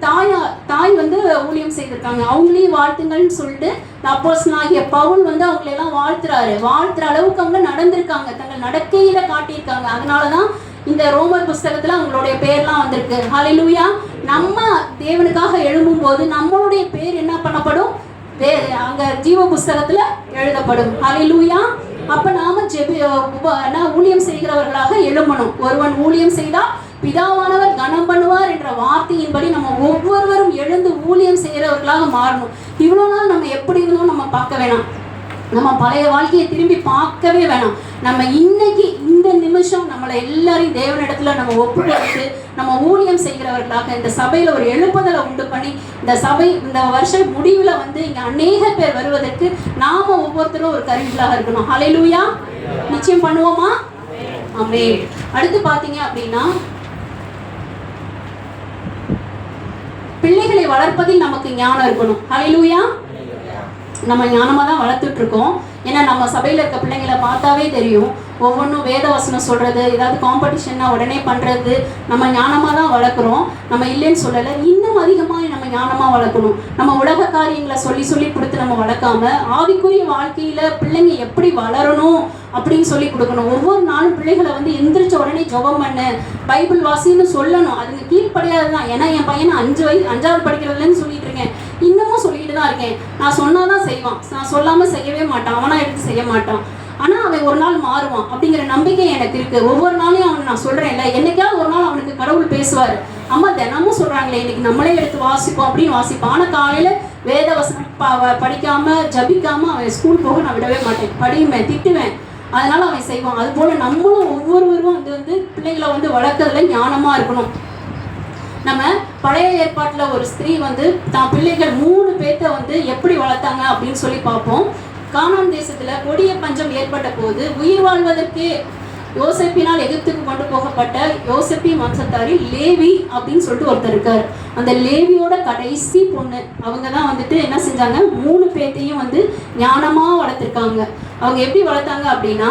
தாய் வந்து ஊழியம் செய்திருக்காங்க, அவங்களையும் வாழ்த்துங்கள்னு சொல்லிட்டு அப்போஸ்தலனாகிய பவுல் வந்து அவங்களெல்லாம் வாழ்த்துற அளவுக்கு அவங்க நடந்திருக்காங்க, தங்கள் நடக்கையில காட்டியிருக்காங்க. அதனாலதான் இந்த ரோமர் புஸ்தகத்துல அவங்களுடைய பேர்லாம் வந்திருக்கு. ஹல்லேலூயா. நம்ம தேவனுக்காக எழும்பும் போது நம்மளுடைய பேர் என்ன பண்ணப்படும், அங்க ஜீவ புஸ்தகத்துல எழுதப்படும். ஹல்லேலூயா. அப்ப நாம ஊழியம் செய்கிறவர்களாக எழும்பணும். ஒருவன் ஊழியம் செய்தா பிதாவானவர் கனம் பண்ணுவார் என்ற வார்த்தையின்படி நம்ம ஒவ்வொருவரும் எழுந்து ஊழியம் செய்கிறவர்களாக மாறணும். இவ்வளவு நாள் நம்ம எப்படி இருந்தோம் நம்ம பார்க்க வேணாம், நம்ம பழைய வாழ்க்கையை திரும்பி பார்க்கவே வேணாம். நம்ம இன்னைக்கு இந்த நிமிஷம் நம்மளை எல்லாரையும் தேவனிடத்துல நம்ம ஒப்புக்கொடுத்து நம்ம ஊழியம் செய்கிறவர்களாக இந்த சபையில ஒரு எழுப்புதலை உண்டு பண்ணி இந்த வருஷ முடிவுல வந்து இங்க அநேக பேர் வருவதற்கு நாம ஒவ்வொருத்தரும் ஒரு கருவிகளாக இருக்கணும். ஹல்லேலூயா. நிச்சயம் பண்ணுவோமா? ஆமென். அடுத்து பாத்தீங்க அப்படின்னா வளர்ப்பதில் நமக்கு ஞானம் இருக்கணும். ஹல்லேலூயா. நம்ம ஞானமாக தான் வளர்த்துட்டு இருக்கோம். ஏன்னா நம்ம சபையில் இருக்க பிள்ளைங்களை பார்த்தாவே தெரியும், ஒவ்வொன்றும் வேத வசனம் சொல்கிறது, ஏதாவது காம்படிஷன்னா உடனே பண்ணுறது. நம்ம ஞானமாக தான் வளர்க்குறோம், நம்ம இல்லைன்னு சொல்லலை. இன்னும் அதிகமாக நம்ம ஞானமாக வளர்க்கணும். நம்ம உலக காரியங்களை சொல்லி சொல்லி கொடுத்து நம்ம வளர்க்காம ஆவிக்குரிய வாழ்க்கையில் பிள்ளைங்க எப்படி வளரணும் அப்படின்னு சொல்லி கொடுக்கணும். ஒவ்வொரு நாளும் பிள்ளைகளை வந்து எந்திரிச்ச உடனே ஜெபம் பண்ணு, பைபிள் வாசின்னு சொல்லணும். அதுங்க கீழ்ப்படியாது தான். ஏன்னா என் பையனை 5வது படிக்கிறதுலன்னு சொல்லிட்டு இருக்கேன், இன்னமும் சொல்லிட்டு தான் இருக்கேன். நான் சொன்னாதான் செய்வான், நான் சொல்லாமல் செய்யவே மாட்டான், அவனா எடுத்து செய்ய மாட்டான். ஆனால் அவன் ஒரு நாள் மாறுவான் அப்படிங்கிற நம்பிக்கை எனக்கு இருக்குது. ஒவ்வொரு நாளையும் அவன் நான் சொல்கிறேன்ல, என்னைக்காவது ஒரு நாள் அவனுக்கு கடவுள் பேசுவார். அம்மா தினமும் சொல்கிறாங்களே, இன்னைக்கு நம்மளே எடுத்து வாசிப்போம் அப்படின்னு வாசிப்பான். ஆனால் காலையில் வேத வசனம் படிக்காமல் ஜபிக்காமல் அவன் ஸ்கூல் போக நான் விடவே மாட்டேன், படியுவேன், திட்டுவேன். அதனால அவன் செய்வான். அதுபோல் நம்மளும் ஒவ்வொருவரும் வந்து பிள்ளைகளை வந்து வளர்க்கறதுல ஞானமாக இருக்கணும். நம்ம பழைய ஏற்பாட்டில் ஒரு ஸ்திரீ வந்து தான் பிள்ளைகள் 3 பேர்த்த வந்து எப்படி வளர்த்தாங்க அப்படின்னு சொல்லி பார்ப்போம். கானான் தேசத்தில் கொடிய பஞ்சம் ஏற்பட்ட போது உயிர் வாழ்வதற்கு யோசேப்பினால் எகிப்துக்கு கொண்டு போகப்பட்ட யோசேப்பி வம்சத்தாரி லேவி அப்படின்னு சொல்லிட்டு ஒருத்தர் இருக்கார். அந்த லேவியோட கடைசி பொண்ணு. அவங்க தான் வந்துட்டு என்ன செஞ்சாங்க, 3 பேர்த்தையும் வந்து ஞானமாக வளர்த்துருக்காங்க. அவங்க எப்படி வளர்த்தாங்க அப்படின்னா,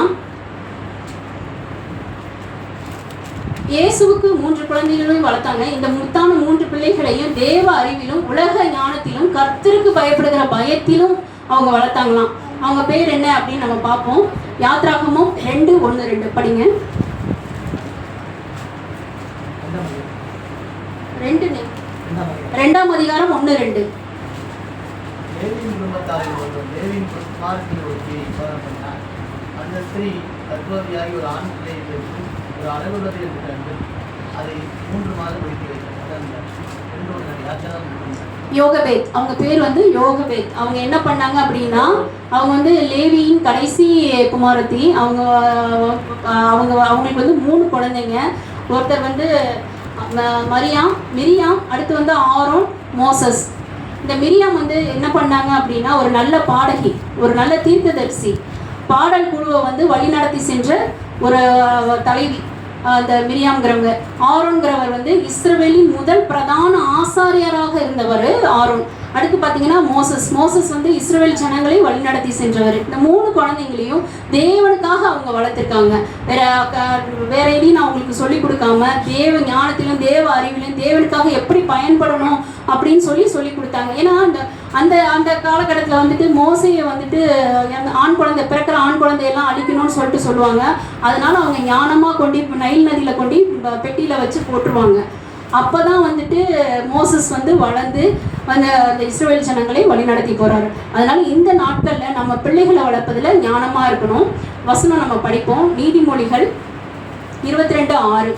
இயேசுவுக்கு 3 குழந்தைகளையும் வளர்த்தாங்க. இந்த முத்தான 3 பிள்ளைகளையும் தேவ அறிவிலும் உலக ஞானத்திலும் கர்த்தருக்கு பயப்படுகிற பயத்திலும் அவங்க வளர்த்தாங்களாம். அவங்க பேர் என்ன அப்படின்னு நம்ம பார்ப்போம். யாத்ராகமம் 2:1-2 படிங்க. 2ஆம் அதிகாரம் 1-2. லேவியின் குடும்பத்தாரில் ஒருவர் லேவியின் குமாரத்தின் ஒருத்தியை விவாகம் பண்ணார். அந்த ஸ்திரீ கர்ப்பவதியாகி ஒரு ஆண் பிள்ளையை பெற்று ஒரு அழகுள்ளது என்று கண்டு அதை 3 மாதம் ஒதுக்கி வைத்தார். யோகபேத், அவங்க பேர் வந்து யோகபேத். அவங்க என்ன பண்ணாங்க அப்படின்னா, அவங்க வந்து லேவியின் கடைசி குமாரத்தி. அவங்களுக்கு வந்து 3 குழந்தைங்க. ஒருத்தர் வந்து மிரியாம், அடுத்து வந்து ஆரோன், மோசஸ். இந்த மிரியாம் வந்து என்ன பண்ணாங்க அப்படின்னா, ஒரு நல்ல பாடகி, ஒரு நல்ல தீர்க்கதரிசி, பாடல் குழுவை வந்து வழிநடத்தி சென்ற ஒரு தலைவி அந்த மிரியாம்ங்கிறவங்க. ஆரோன்கிறவர் வந்து இஸ்ரவேலின் முதல் பிரதான ஆசாரியராக இருந்தவர் ஆரோன். அடுத்து பார்த்தீங்கன்னா மோசஸ் வந்து இஸ்ரவேல் ஜனங்களை வழிநடத்தி சென்றவர். இந்த 3 குழந்தைங்களையும் தேவனுக்காக அவங்க வளர்த்துருக்காங்க. வேற எதையும் நான் அவங்களுக்கு சொல்லிக் கொடுக்காம தேவ ஞானத்திலும் தேவ அறிவிலும் தேவனுக்காக எப்படி பயன்படணும் அப்படின்னு சொல்லி கொடுத்தாங்க. ஏன்னா அந்த அந்த காலகட்டத்தில் வந்துட்டு மோசையை வந்துட்டு பிறக்கிற ஆண் குழந்தையெல்லாம் அழிக்கணும்னு சொல்லுவாங்க. அதனால அவங்க ஞானமாக கொண்டு நைல் நதியில் கொண்டு பெட்டியில் வச்சு போட்டுருவாங்க. அப்போ தான் வந்துட்டு மோசஸ் வந்து வளர்ந்து அந்த இஸ்ரவேல் ஜனங்களை வழிநடத்தி போகிறாரு. அதனால இந்த நாட்களில் நம்ம பிள்ளைகளை வளர்ப்பதில் ஞானமாக இருக்கணும். வசனம் நம்ம படிப்போம். நீதிமொழிகள் 22:6.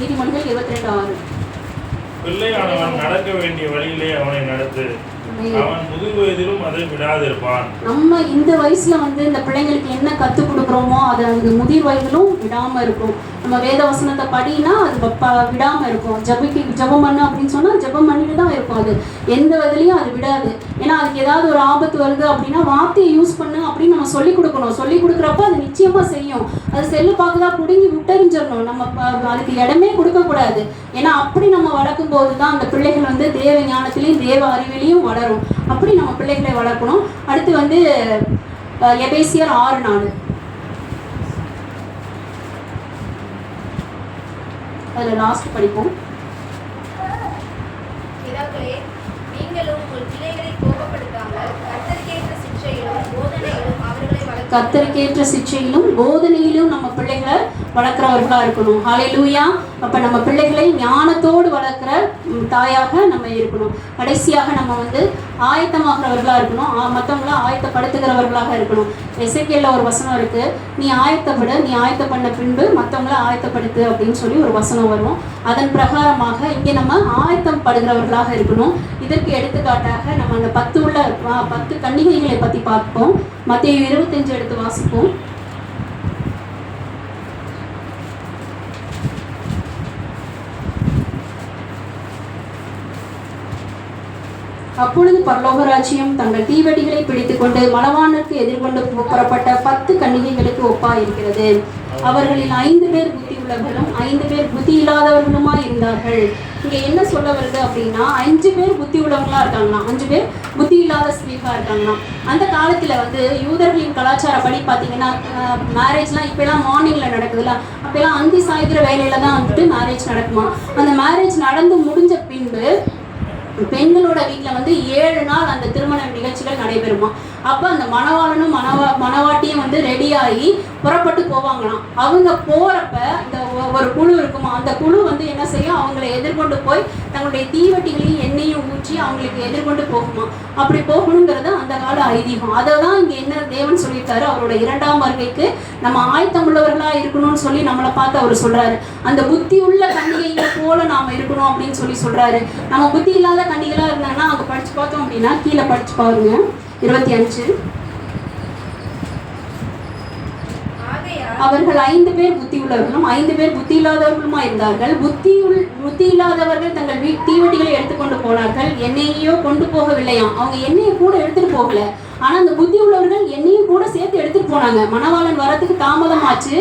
நீதிமொழிகள் 22:6. பிள்ளையானவன் நடக்க வேண்டிய வழியிலே அவனை நடத்து, அவன் முதிர் வயதிலும் அதை விடாதிருப்பான். நம்ம இந்த வயசுல வந்து இந்த பிள்ளைங்களுக்கு என்ன கற்றுக் கொடுக்குறோமோ அது அந்த முதிர் வயதிலும் விடாம இருக்கும். நம்ம வேத வசனத்தை படினா அது விடாம இருக்கும். ஜெபம் பண்ணு அப்படின்னு சொன்னா ஜெபம் பண்ணிட்டு தான் இருக்கும். அது எந்த விதத்துலையும் அது விடாது. ஏன்னா அதுக்கு ஏதாவது ஒரு ஆபத்து வருது அப்படின்னா வார்த்தையை யூஸ் பண்ணு அப்படின்னு நம்ம சொல்லிக் கொடுக்கணும். சொல்லிக் கொடுக்குறப்ப அது நிச்சயமா செய்யும். அது செல்லு பார்க்குதா பிடுங்கி விட்டறிஞ்சிடணும். நம்ம அதுக்கு இடமே கொடுக்கக்கூடாது. ஏன்னா அப்படி நம்ம வளர்க்கும் போது தான் அந்த பிள்ளைகள் வந்து தேவ ஞானத்திலையும் தேவ அறிவிலையும் வளரும். அப்படி நம்ம பிள்ளைகளை வளர்க்கணும். அடுத்து வந்து எபேசியர் 6:4. அதில் லாஸ்ட் படிப்போம். பிதாக்களே, நீங்களும் உங்கள் பிள்ளைகளை கோபப்படுத்தாமல் கர்த்தருக்கேற்ற சிட்சையிலும் போதனையிலும் அவர்களை கர்த்தருக்கேற்ற சிட்சையிலும் போதனையிலும் நம்ம பிள்ளைகளை வளர்க்குறவர்களாக இருக்கணும். ஹல்லேலூயா. அப்போ நம்ம பிள்ளைகளை ஞானத்தோடு வளர்க்குற தாயாக நம்ம இருக்கணும். கடைசியாக நம்ம வந்து ஆயத்தமாகிறவர்களாக இருக்கணும். மற்றவங்கள ஆயத்தப்படுத்துகிறவர்களாக இருக்கணும். எசேக்கியேல்ல ஒரு வசனம் இருக்குது, நீ ஆயத்தப்படு, நீ ஆயத்தம் பண்ண பின்பு மற்றவங்கள ஆயத்தப்படுத்து அப்படின்னு சொல்லி ஒரு வசனம் வரும். அதன் பிரகாரமாக இங்கே நம்ம ஆயத்தம் படுகிறவர்களாக இருக்கணும். இதற்கு எடுத்துக்காட்டாக நம்ம அந்த 10 கன்னிகைகளை பற்றி பார்ப்போம். மத்தேயு 25 எடுத்து வாசிப்போம். அப்பொழுது பரலோக ராஜ்யம் தங்கள் தீவெட்டிகளை பிடித்துக்கொண்டு மலவானுக்கு எதிர்கொண்டு புறப்பட்ட 10 கன்னிகைகளுக்கு ஒப்பாய் இருக்கிறது. அவர்களில் 5 பேர் புத்தி உள்ளவர்களும் 5 பேர் புத்தி இல்லாதவர்களுமா இருந்தார்கள். இங்க என்ன சொல்ல வருது அப்படின்னா 5 பேர் புத்தி உள்ளவங்களா இருக்காங்களாம், 5 பேர் புத்தி இல்லாத ஸ்திரீகளா இருக்காங்களாம். அந்த காலத்துல வந்து யூதர்களின் கலாச்சாரப்படி பார்த்தீங்கன்னா மேரேஜ்லாம் இப்பெல்லாம் மார்னிங்ல நடக்குதுல்ல, அப்பெல்லாம் அந்தி சாய்க்கிற வேலையில தான் வந்துட்டு மேரேஜ் நடக்குமா. அந்த மேரேஜ் நடந்து முடிஞ்ச பின்பு பெண்களோட வீட்டில் வந்து 7 நாள் அந்த திருமண நிகழ்ச்சிகள் நடைபெறுமா. அப்போ அந்த மணவாளனும் மணவாட்டியும் வந்து ரெடியாகி புறப்பட்டு போவாங்களாம். அவங்க போகிறப்ப இந்த ஒரு குழு இருக்குமா, அந்த குழு வந்து என்ன செய்யும், அவங்களை எதிர்கொண்டு போய் தங்களுடைய தீவட்டிகளையும் எண்ணெயும் ஊற்றி அவங்களுக்கு எதிர்கொண்டு போகுமா. அப்படி போகணுங்கிறது அந்த கால ஐதீகம். அதை தான் இங்கே என்ன தேவன் சொல்லியிருக்காரு, அவரோட 2ஆம் வருகைக்கு நம்ம ஆயத்தமுள்ளவர்களாக இருக்கணும்னு சொல்லி நம்மளை பார்த்து அவர் சொல்கிறாரு. அந்த புத்தி உள்ள கன்னிகைகளை போல நாம் இருக்கணும் அப்படின்னு சொல்லி சொல்கிறாரு. நம்ம புத்தி இல்லாத கன்னிகளாக இருந்தாங்கன்னா அங்கே படித்து பார்த்தோம் அப்படின்னா கீழே படித்து பாருங்க 25. அவர்கள் 5 பேர் புத்தி உள்ளவர்களும் 5 பேர் புத்தி இல்லாதவர்களுமா இருந்தார்கள். புத்தி இல்லாதவர்கள் தங்கள் தீவட்டிகளை எடுத்துக்கொண்டு போனார்கள், எண்ணெயையோ கொண்டு போகவில்லையாம். அவங்க எண்ணெயை கூட எடுத்துட்டு போகல, ஆனா அந்த புத்தி உள்ளவர்கள் எண்ணெயும் கூட சேர்த்து எடுத்துட்டு போனாங்க. மணவாளன் வரத்துக்கு தாமதம் ஆச்சு,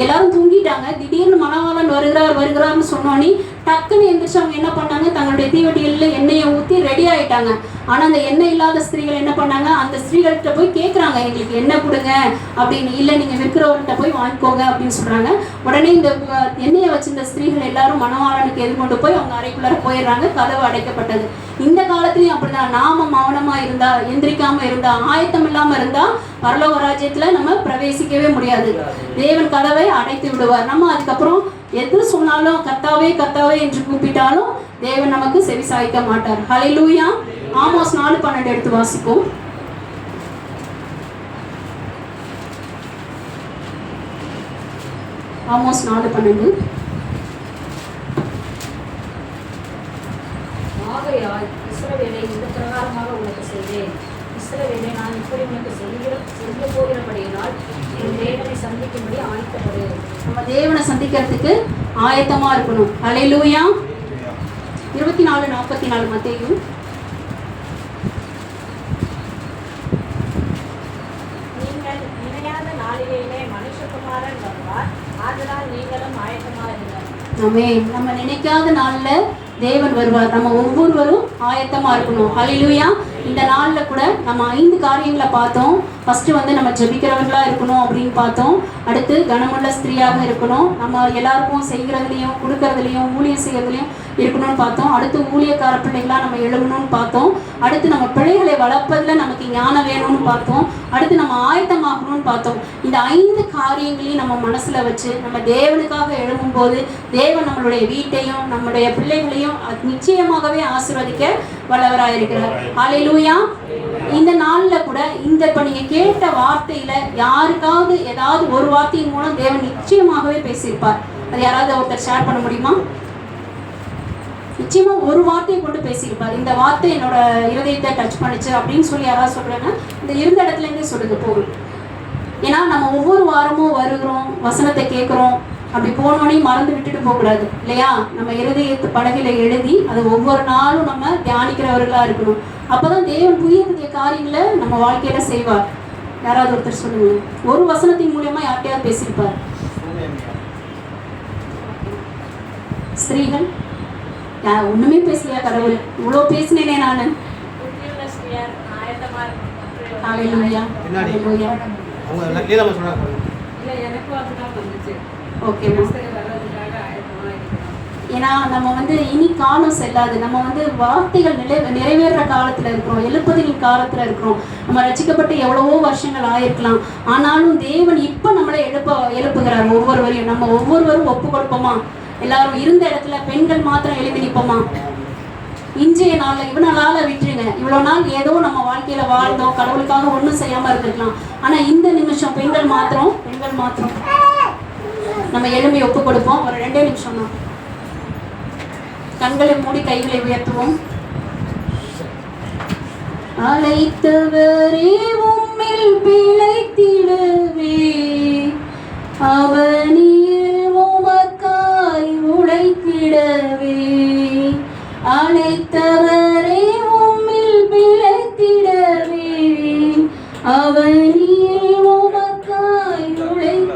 எல்லாரும் தூங்கிட்டாங்க. திடீர்னு மணவாளன் வருகிறார்னு சொன்னோன்னே டக்குன்னு எந்திரிச்சு அவங்க என்ன பண்ணாங்க, தங்களுடைய தீவட்டிகளில் எண்ணெயை ஊற்றி ரெடி ஆயிட்டாங்க. ஆனால் அந்த எண்ணெய் இல்லாத ஸ்திரீகள் என்ன பண்ணாங்க, அந்த ஸ்திரீகள்கிட்ட போய் கேட்குறாங்க, எங்களுக்கு எண்ணெய் கொடுங்க அப்படின்னு. இல்லை நீங்கள் விற்கிறவர்கிட்ட போய் வாங்கிக்கோங்க அப்படின்னு சொல்கிறாங்க. உடனே இந்த எண்ணெயை வச்சிருந்த ஸ்திரீகள் எல்லாரும் மணவாளனுக்கு எதிர்கொண்டு போய் அவங்க அறைக்குள்ளார போயிடுறாங்க. கதவு அடைக்கப்பட்டது. இந்த காலத்துலையும் அப்படிதான், நாம மௌனமாக இருந்தா, எந்திரிக்காமல் இருந்தா, ஆயத்தம் இல்லாமல் இருந்தால் பரலோக ராஜ்யத்தில் நம்ம பிரவேசிக்கவே முடியாது. தேவன் கதவை அடைத்து விடுவார். நம்ம அதுக்கப்புறம் எது சொன்னாலும் கர்த்தாவே கர்த்தாவே என்று கூப்பிட்டாலும் தேவன் நமக்கு செவி சாய்க்க மாட்டார். ஹல்லேலூயா. ஆமோஸ் 4:12 எடுத்து வாசிப்போம். ஆமோஸ் 4:12. ஆகையால் இஸ்ரவேலை இந்த பிரகாரமாக உனக்கு செய்தேன். இஸ்ரவேலை நான் இப்படி உனக்கு செய்ய போகிறபடியினால் என் தேவனை சந்திக்கும்படி ஆயத்தப்படு. நம்ம தேவனை சந்திக்கிறதுக்கு ஆயத்தமா இருக்கணும். ஹல்லேலூயா. 24:44 மத்தேயு. நீங்கள் நினையாத நாளிலே மனுஷகுமாரன் வருவார், ஆதலால் நீங்களும் ஆயத்தமா இருங்கள். ஆமென். நம்ம நினைக்காத நாள்ல தேவன் வருவார். நம்ம ஒவ்வொருவரும் ஆயத்தமா இருக்கணும். ஹல்லேலூயா. இந்த நாள்ல கூட நம்ம 5 காரியங்களை பார்த்தோம். ஃபர்ஸ்ட் வந்து நம்ம ஜெபிக்கிறவர்களா இருக்கணும் அப்படின்னு பார்த்தோம். அடுத்து கனமுள்ள ஸ்திரீயாக இருக்கணும். நம்ம எல்லாருக்கும் செய்கிறதுலையும் கொடுக்கறதுலையும் ஊழியம் செய்யறதுலையும் இருக்கணும்னு பார்த்தோம். அடுத்து ஊழியக்கார பிள்ளைகளா நம்ம எழுதணும்னு பார்த்தோம். அடுத்து நம்ம பிள்ளைகளை வளர்ப்பதில் நமக்கு ஞானம் வேணும்னு பார்த்தோம். அடுத்து நம்ம ஆயத்தமாகணும்னு பார்த்தோம். இந்த 5 காரியங்களையும் நம்ம மனசுல வச்சு நம்ம தேவனுக்காக எழும்பும்போது தேவன் நம்மளுடைய வீட்டையும் நம்முடைய பிள்ளைகளையும் நிச்சயமாகவே ஆசீர்வதிக்க வல்லவராயிருக்கிறார். ஹல்லேலூயா. இந்த நாள்ல கூட இப்ப நீங்க கேட்ட வார்த்தையில யாருக்காவது ஏதாவது ஒரு வார்த்தையின் மூலம் தேவன் நிச்சயமாகவே பேசியிருப்பார். அது யாராவது ஒருத்தர் ஷேர் பண்ண முடியுமா? நிச்சயமா ஒரு வார்த்தையை கொண்டு பேசியிருப்பார். இந்த வார்த்தை என்னோட இருதயத்தை டச் பண்ணிச்சு அப்படின்னு சொல்லி யாராவது சொல்றாங்க, இந்த இருந்த இடத்துல இருந்தே சொல்லுங்க போகும். ஏன்னா நம்ம ஒவ்வொரு வாரமும் வருகிறோம், வசனத்தை கேட்குறோம், அப்படி போனோடனே மறந்து விட்டுட்டு போகக்கூடாது இல்லையா? நம்ம இருதயத்து பலகையில எழுதி அதை ஒவ்வொரு நாளும் நம்ம தியானிக்கிறவர்களா இருக்கணும். அப்பதான் தேவன் புதிய புதிய காரியங்களை நம்ம வாழ்க்கையில செய்வார். யாராவது ஒருத்தர் சொல்லுங்க, ஒரு வசனத்தின் மூலியமா யார்கிட்டயாவது பேசியிருப்பார்? ஸ்திரீகள் ஒண்ணுமே பேசலையா? கடவுள் இவ்வளோ பேசினேனே நானு. ஹல்லேலூயா. ஹல்லேலூயா. ஓகே. ஏன்னா நம்ம வந்து இனி காலம் செல்லாது. நம்ம வந்து வார்த்தைகள் நிறைவேற காலத்துல இருக்கிறோம், எழுப்புதலின் காலத்துல இருக்கிறோம். நம்ம ரட்சிக்கப்பட்டு எவ்வளவோ வருஷங்கள் ஆயிருக்கலாம். ஆனாலும் தேவன் இப்ப நம்மளை எழுப்புகிறார் ஒவ்வொருவரையும். நம்ம ஒவ்வொருவரும் ஒப்பு கொடுப்போமா? எல்லாரும் இருந்த இடத்துல பெண்கள் மாத்திரம் எழுதி நிற்போமா? இன்றைய நாள்ல இவனால விட்டுருங்க. இவ்வளவு நாள் ஏதோ நம்ம வாழ்க்கையில வாழ்ந்தோம், கடவுளுக்காக ஒன்றும் செய்யாம இருந்திருக்கலாம். ஆனா இந்த நிமிஷம் பெண்கள் மாத்திரம் நம்ம எழும்பி ஒப்பு கொடுப்போம். ஒரு 2 நிமிஷம் தான். கண்களை மூடி கைகளை உயர்த்துவோம். அழைத்தவரே உம்மில் பிழைத்திடுவே, அவனில் உமக்காய் உழைத்திடவே. அழைத்தவரே உம்மில் பிழைத்திடவே, அவனில் உமக்காய் உழைத்திடவே.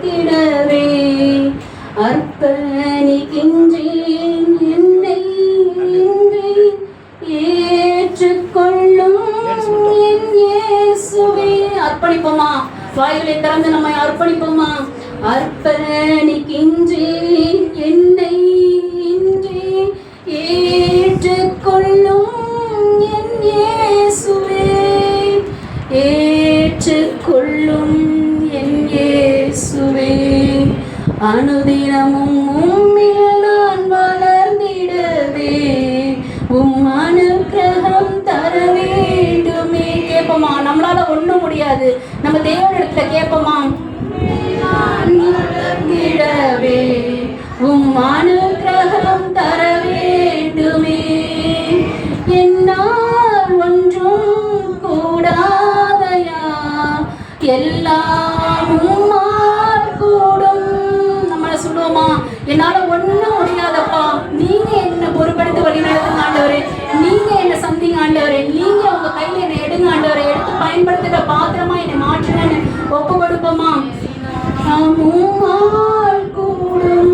வாய்களை திறந்து நம்மை அர்ப்பணிப்போமா? அர்ப்பணிக்கின்றேன் என்னை இன்றே ஏற்றுக்கொள்ளும் என் இயேசுவே, ஏற்றுக்கொள்ளும் என் இயேசுவே. அனுதினமும் உம்மில் நான் வளர்ந்திடவே உம் அனுக்கிரகம் தர வேண்டுமே. கேட்போமா? நம்மளால ஒண்ணும் முடியாது, நம்ம தேவனிடத்துல கேட்போமா? நான் வளர்ந்திடவே உம் அனுக்கிரகம் தர வேண்டுமே. என்னால் ஒன்றும் கூடாதையா, எல்லாம் உம்மால் கூடும். நம்மளை சொல்லுவோமா? என்னால ஒண்ணும் முடியாதப்பா, நீங்க என்ன பொறுப்படுத்த வழி நடத்துங்க ஆண்டவரே, நீங்க என்ன சந்திங்க ஆண்டவரே, நீங்க உங்க கையில என்னை எடுங்க ஆண்டவரே, எடுத்து பயன்படுத்துகிற பாத்திரமா என்னை மாற்றுங்கன்னு ஒப்பு கொடுப்போமா? உம்மால் கூடும்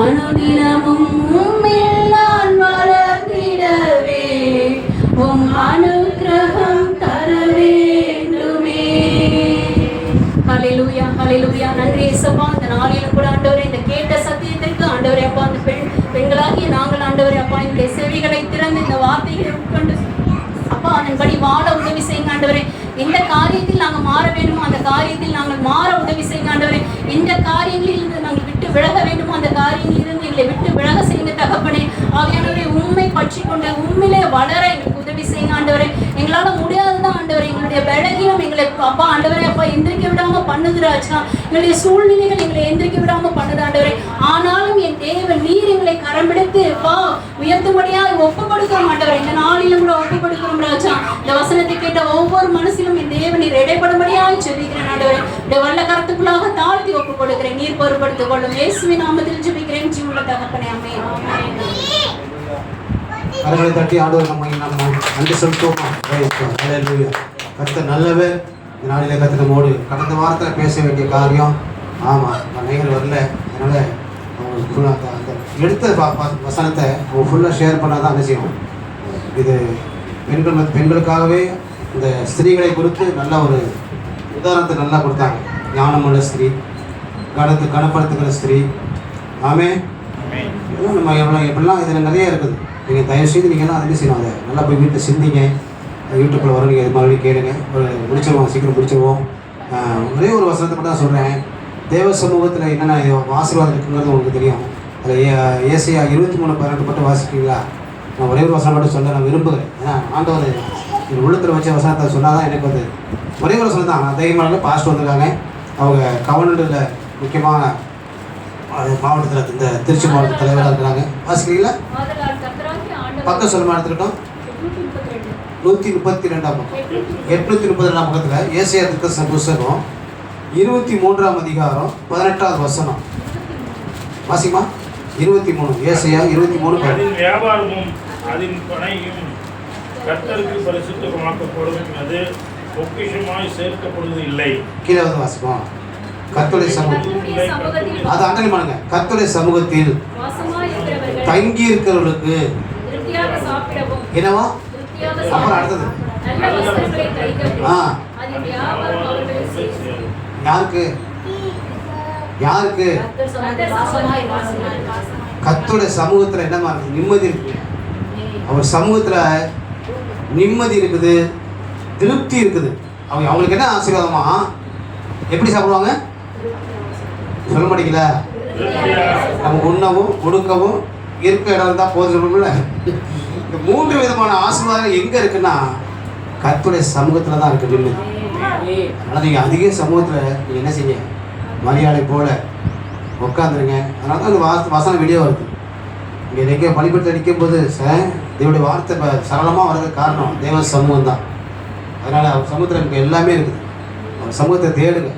அனுதினமும் உம்மில் நான் வளர்ந்திடவே உம் அனுக்கிரகம் தர வேண்டுமே. ஹல்லேலூயா, ஹல்லேலூயா. நன்றி இயேசுப்பா. இந்த நாளிலும் கூட ஆண்டவரே, இந்த கேட்ட சத்தியத்திற்கு ஆண்டவரே அப்பா, அந்த பெண்களாகிய நாங்கள் ஆண்டவரே அப்பா, இந்த செவிகளை திறந்து இந்த வார்த்தைகளை உட்கொண்டு அப்பா அதன்படி வாழ உதவி செய்யுங்க ஆண்டவரே. எந்த காரியத்தில் நாங்கள் மாற வேண்டுமோ அந்த காரியத்தில் நாங்கள் மாற உதவி செய்யுங்க ஆண்டவரே. எந்த காரியங்களில் இருந்து நாங்கள் விட்டு விலக வேண்டுமோ அந்த காரியங்களில் இருந்து எங்களை விட்டு விலக செய்யுங்க தகப்பனே. ஆகியானவரே, உண்மை பற்றி கொண்டு உண்மையிலே வளர எங்களுக்கு உதவி செய்யுங்க ஆண்டவரே. எங்களால முடியாதுதான் ஆண்டவரே, எங்களுடைய பலகீனம் எங்களை அப்பா ஆண்டவரே அப்பா எந்திரிக்க விடாம பண்ணுதுராச்சா, எங்களுடைய சூழ்நிலைகள் எங்களை எந்திரிக்க விடாம பண்ணுது ஆண்டவரே. ஆனாலும் என் தேவன் நீர் எங்களை கரம் பிடித்து அப்பா உயர்த்தும்படியா ஒப்பு கொடுக்கிறோம் ஆண்டவரே. இந்த நாளிலும் கூட ஒப்பு கொடுக்கிறோம் ராஜா. இந்த வசனத்தை கேட்ட ஒவ்வொரு மனசிலும் என் தேவன் நீர் இடைப்படும்படியாய் சொல்லிக்கிறேன் ஆண்டவரே. இந்த வல்ல கருத்துக்குள்ளாக தாழ்த்தி ஒப்பு கொடுக்கிறேன், நீர் பொறுப்படுத்திக் கொள்ளும். இயேசுவின் நாமத்தில் ஜெபிக்கிறேன் ஜீவனுள்ள தகப்பனே, ஆமென். கரங்களை தட்டி ஆண்டவர் நம்ம நன்றி சொல்லுவோமா? கர்த்தர் நல்லவர். இந்த நாளிலே கர்த்தர் நம்மோடு கடந்த வாரத்தில் பேச வேண்டிய காரியம், ஆமாம் நான் நேரம் வரல, அதனால் அவங்களுக்கு ஃபுல்லாக அந்த எடுத்த வசனத்தை அவங்க ஃபுல்லாக ஷேர் பண்ணால் தான் என்ன செய்யணும். இது பெண்களுக்காகவே இந்த ஸ்திரீகளை குறித்து நல்ல ஒரு உதாரணத்தை நல்லா கொடுத்தாங்க. ஞானமுள்ள ஸ்திரீ, கனப்படுத்துகிற ஸ்திரீ, ஆமே இதெல்லாம் நம்ம எப்படிலாம் இதில் நிறைய இருக்குது. நீங்கள் தயவுசெய்து நீங்கள்லாம் அதை செய்யணும், அதை நல்லா போய் வீட்டில் சிந்திங்க. யூடியூப்பில் வரும், நீங்கள் இது மறுபடியும் கேளுங்க. ஒரு முடிச்சிருவோம், சீக்கிரம் முடிச்சிருவோம். ஒரே ஒரு வசனத்தை மட்டும் தான் சொல்கிறேன். தேவ சமூகத்தில் என்னென்ன ஆசீர்வாதம் இருக்குங்கிறது உங்களுக்கு தெரியும். அதில் ஏசியா 23:12 மட்டும் வாசிக்கிறீங்களா? நான் ஒரே ஒரு வசனம் மட்டும் சொல்ல நான் விரும்புகிறேன். ஏன்னா ஆண்டவர் என் உள்ளத்தில் வச்ச வசனத்தை சொன்னால் தான் எனக்கு வந்து ஒரே ஒரு வசனம் தான். நான் தைரியமாக பாஸ்ட் வந்திருக்காங்க. அவங்க கவர்னரில் முக்கியமான மாவட்டத்தில் இந்த திருச்சி மாவட்ட தலைவராக இருக்கிறாங்க. வாசிக்கிறீங்களா? பக்கம் சொல்லுமா எடுத்துக்கிட்டோம். 132ஆம் பக்கம், 832ஆம் பக்கத்தில் ஏசியா தீர்க்கதரிசன புஸ்தகம் 23ஆம் அதிகாரம் 18வது வசனம் வாசிமா. 23 ஏசியா 23. வியாபாரமும் அதன் பணையும் கர்த்தருக்கு பரிசுத்தமாக்கப்படும், அது பொக்கிஷமாய் சேர்க்கப்படுவது இல்லை. கீழே வந்து வாசிப்போம். கர்த்தருடைய சமூகத்தில், அது அண்டனை பண்ணுங்க. கர்த்தருடைய சமூகத்தில் தங்கி இருக்கிறவர்களுக்கு என்னவா? அப்புறம் அடுத்தது யாருக்கு? யாருக்கு? கர்த்தருடைய சமூகத்தில் என்னமா இருக்கு? நிம்மதி இருக்கு. அவர் சமூகத்தில் நிம்மதி இருக்குது, திருப்தி இருக்குது. அவங்களுக்கு என்ன ஆசீர்வாதமா? எப்படி சாப்பிடுவாங்க? சொல்ல மாட்டீங்களா? நம்ம உண்ணவும் உடுக்கவும் இருக்க இடம் இருந்தால் போதும் சொல்லணும்ல. இந்த 3 விதமான ஆசீர்வாதம் எங்கே இருக்குன்னா கர்த்தருடைய சமூகத்தில் தான் இருக்குது நிம்மதி. அதனால் நீங்கள் அதிக சமூகத்தில் நீங்கள் என்ன செய்ய, மரியாதை போல உட்காந்துருங்க. அதனால தான் அந்த வசனம் வெளியே வருது. இங்கே எங்கேயோ பள்ளிப்பட்டு அடிக்கும்போது தேவனுடைய வார்த்தை சரளமாக வர்றதுக்கு காரணம் தேவ சமூகம் தான். அதனால் அவர் சமூகத்தில் எனக்கு எல்லாமே இருக்குது. அவர் சமூகத்தை தேடுங்க.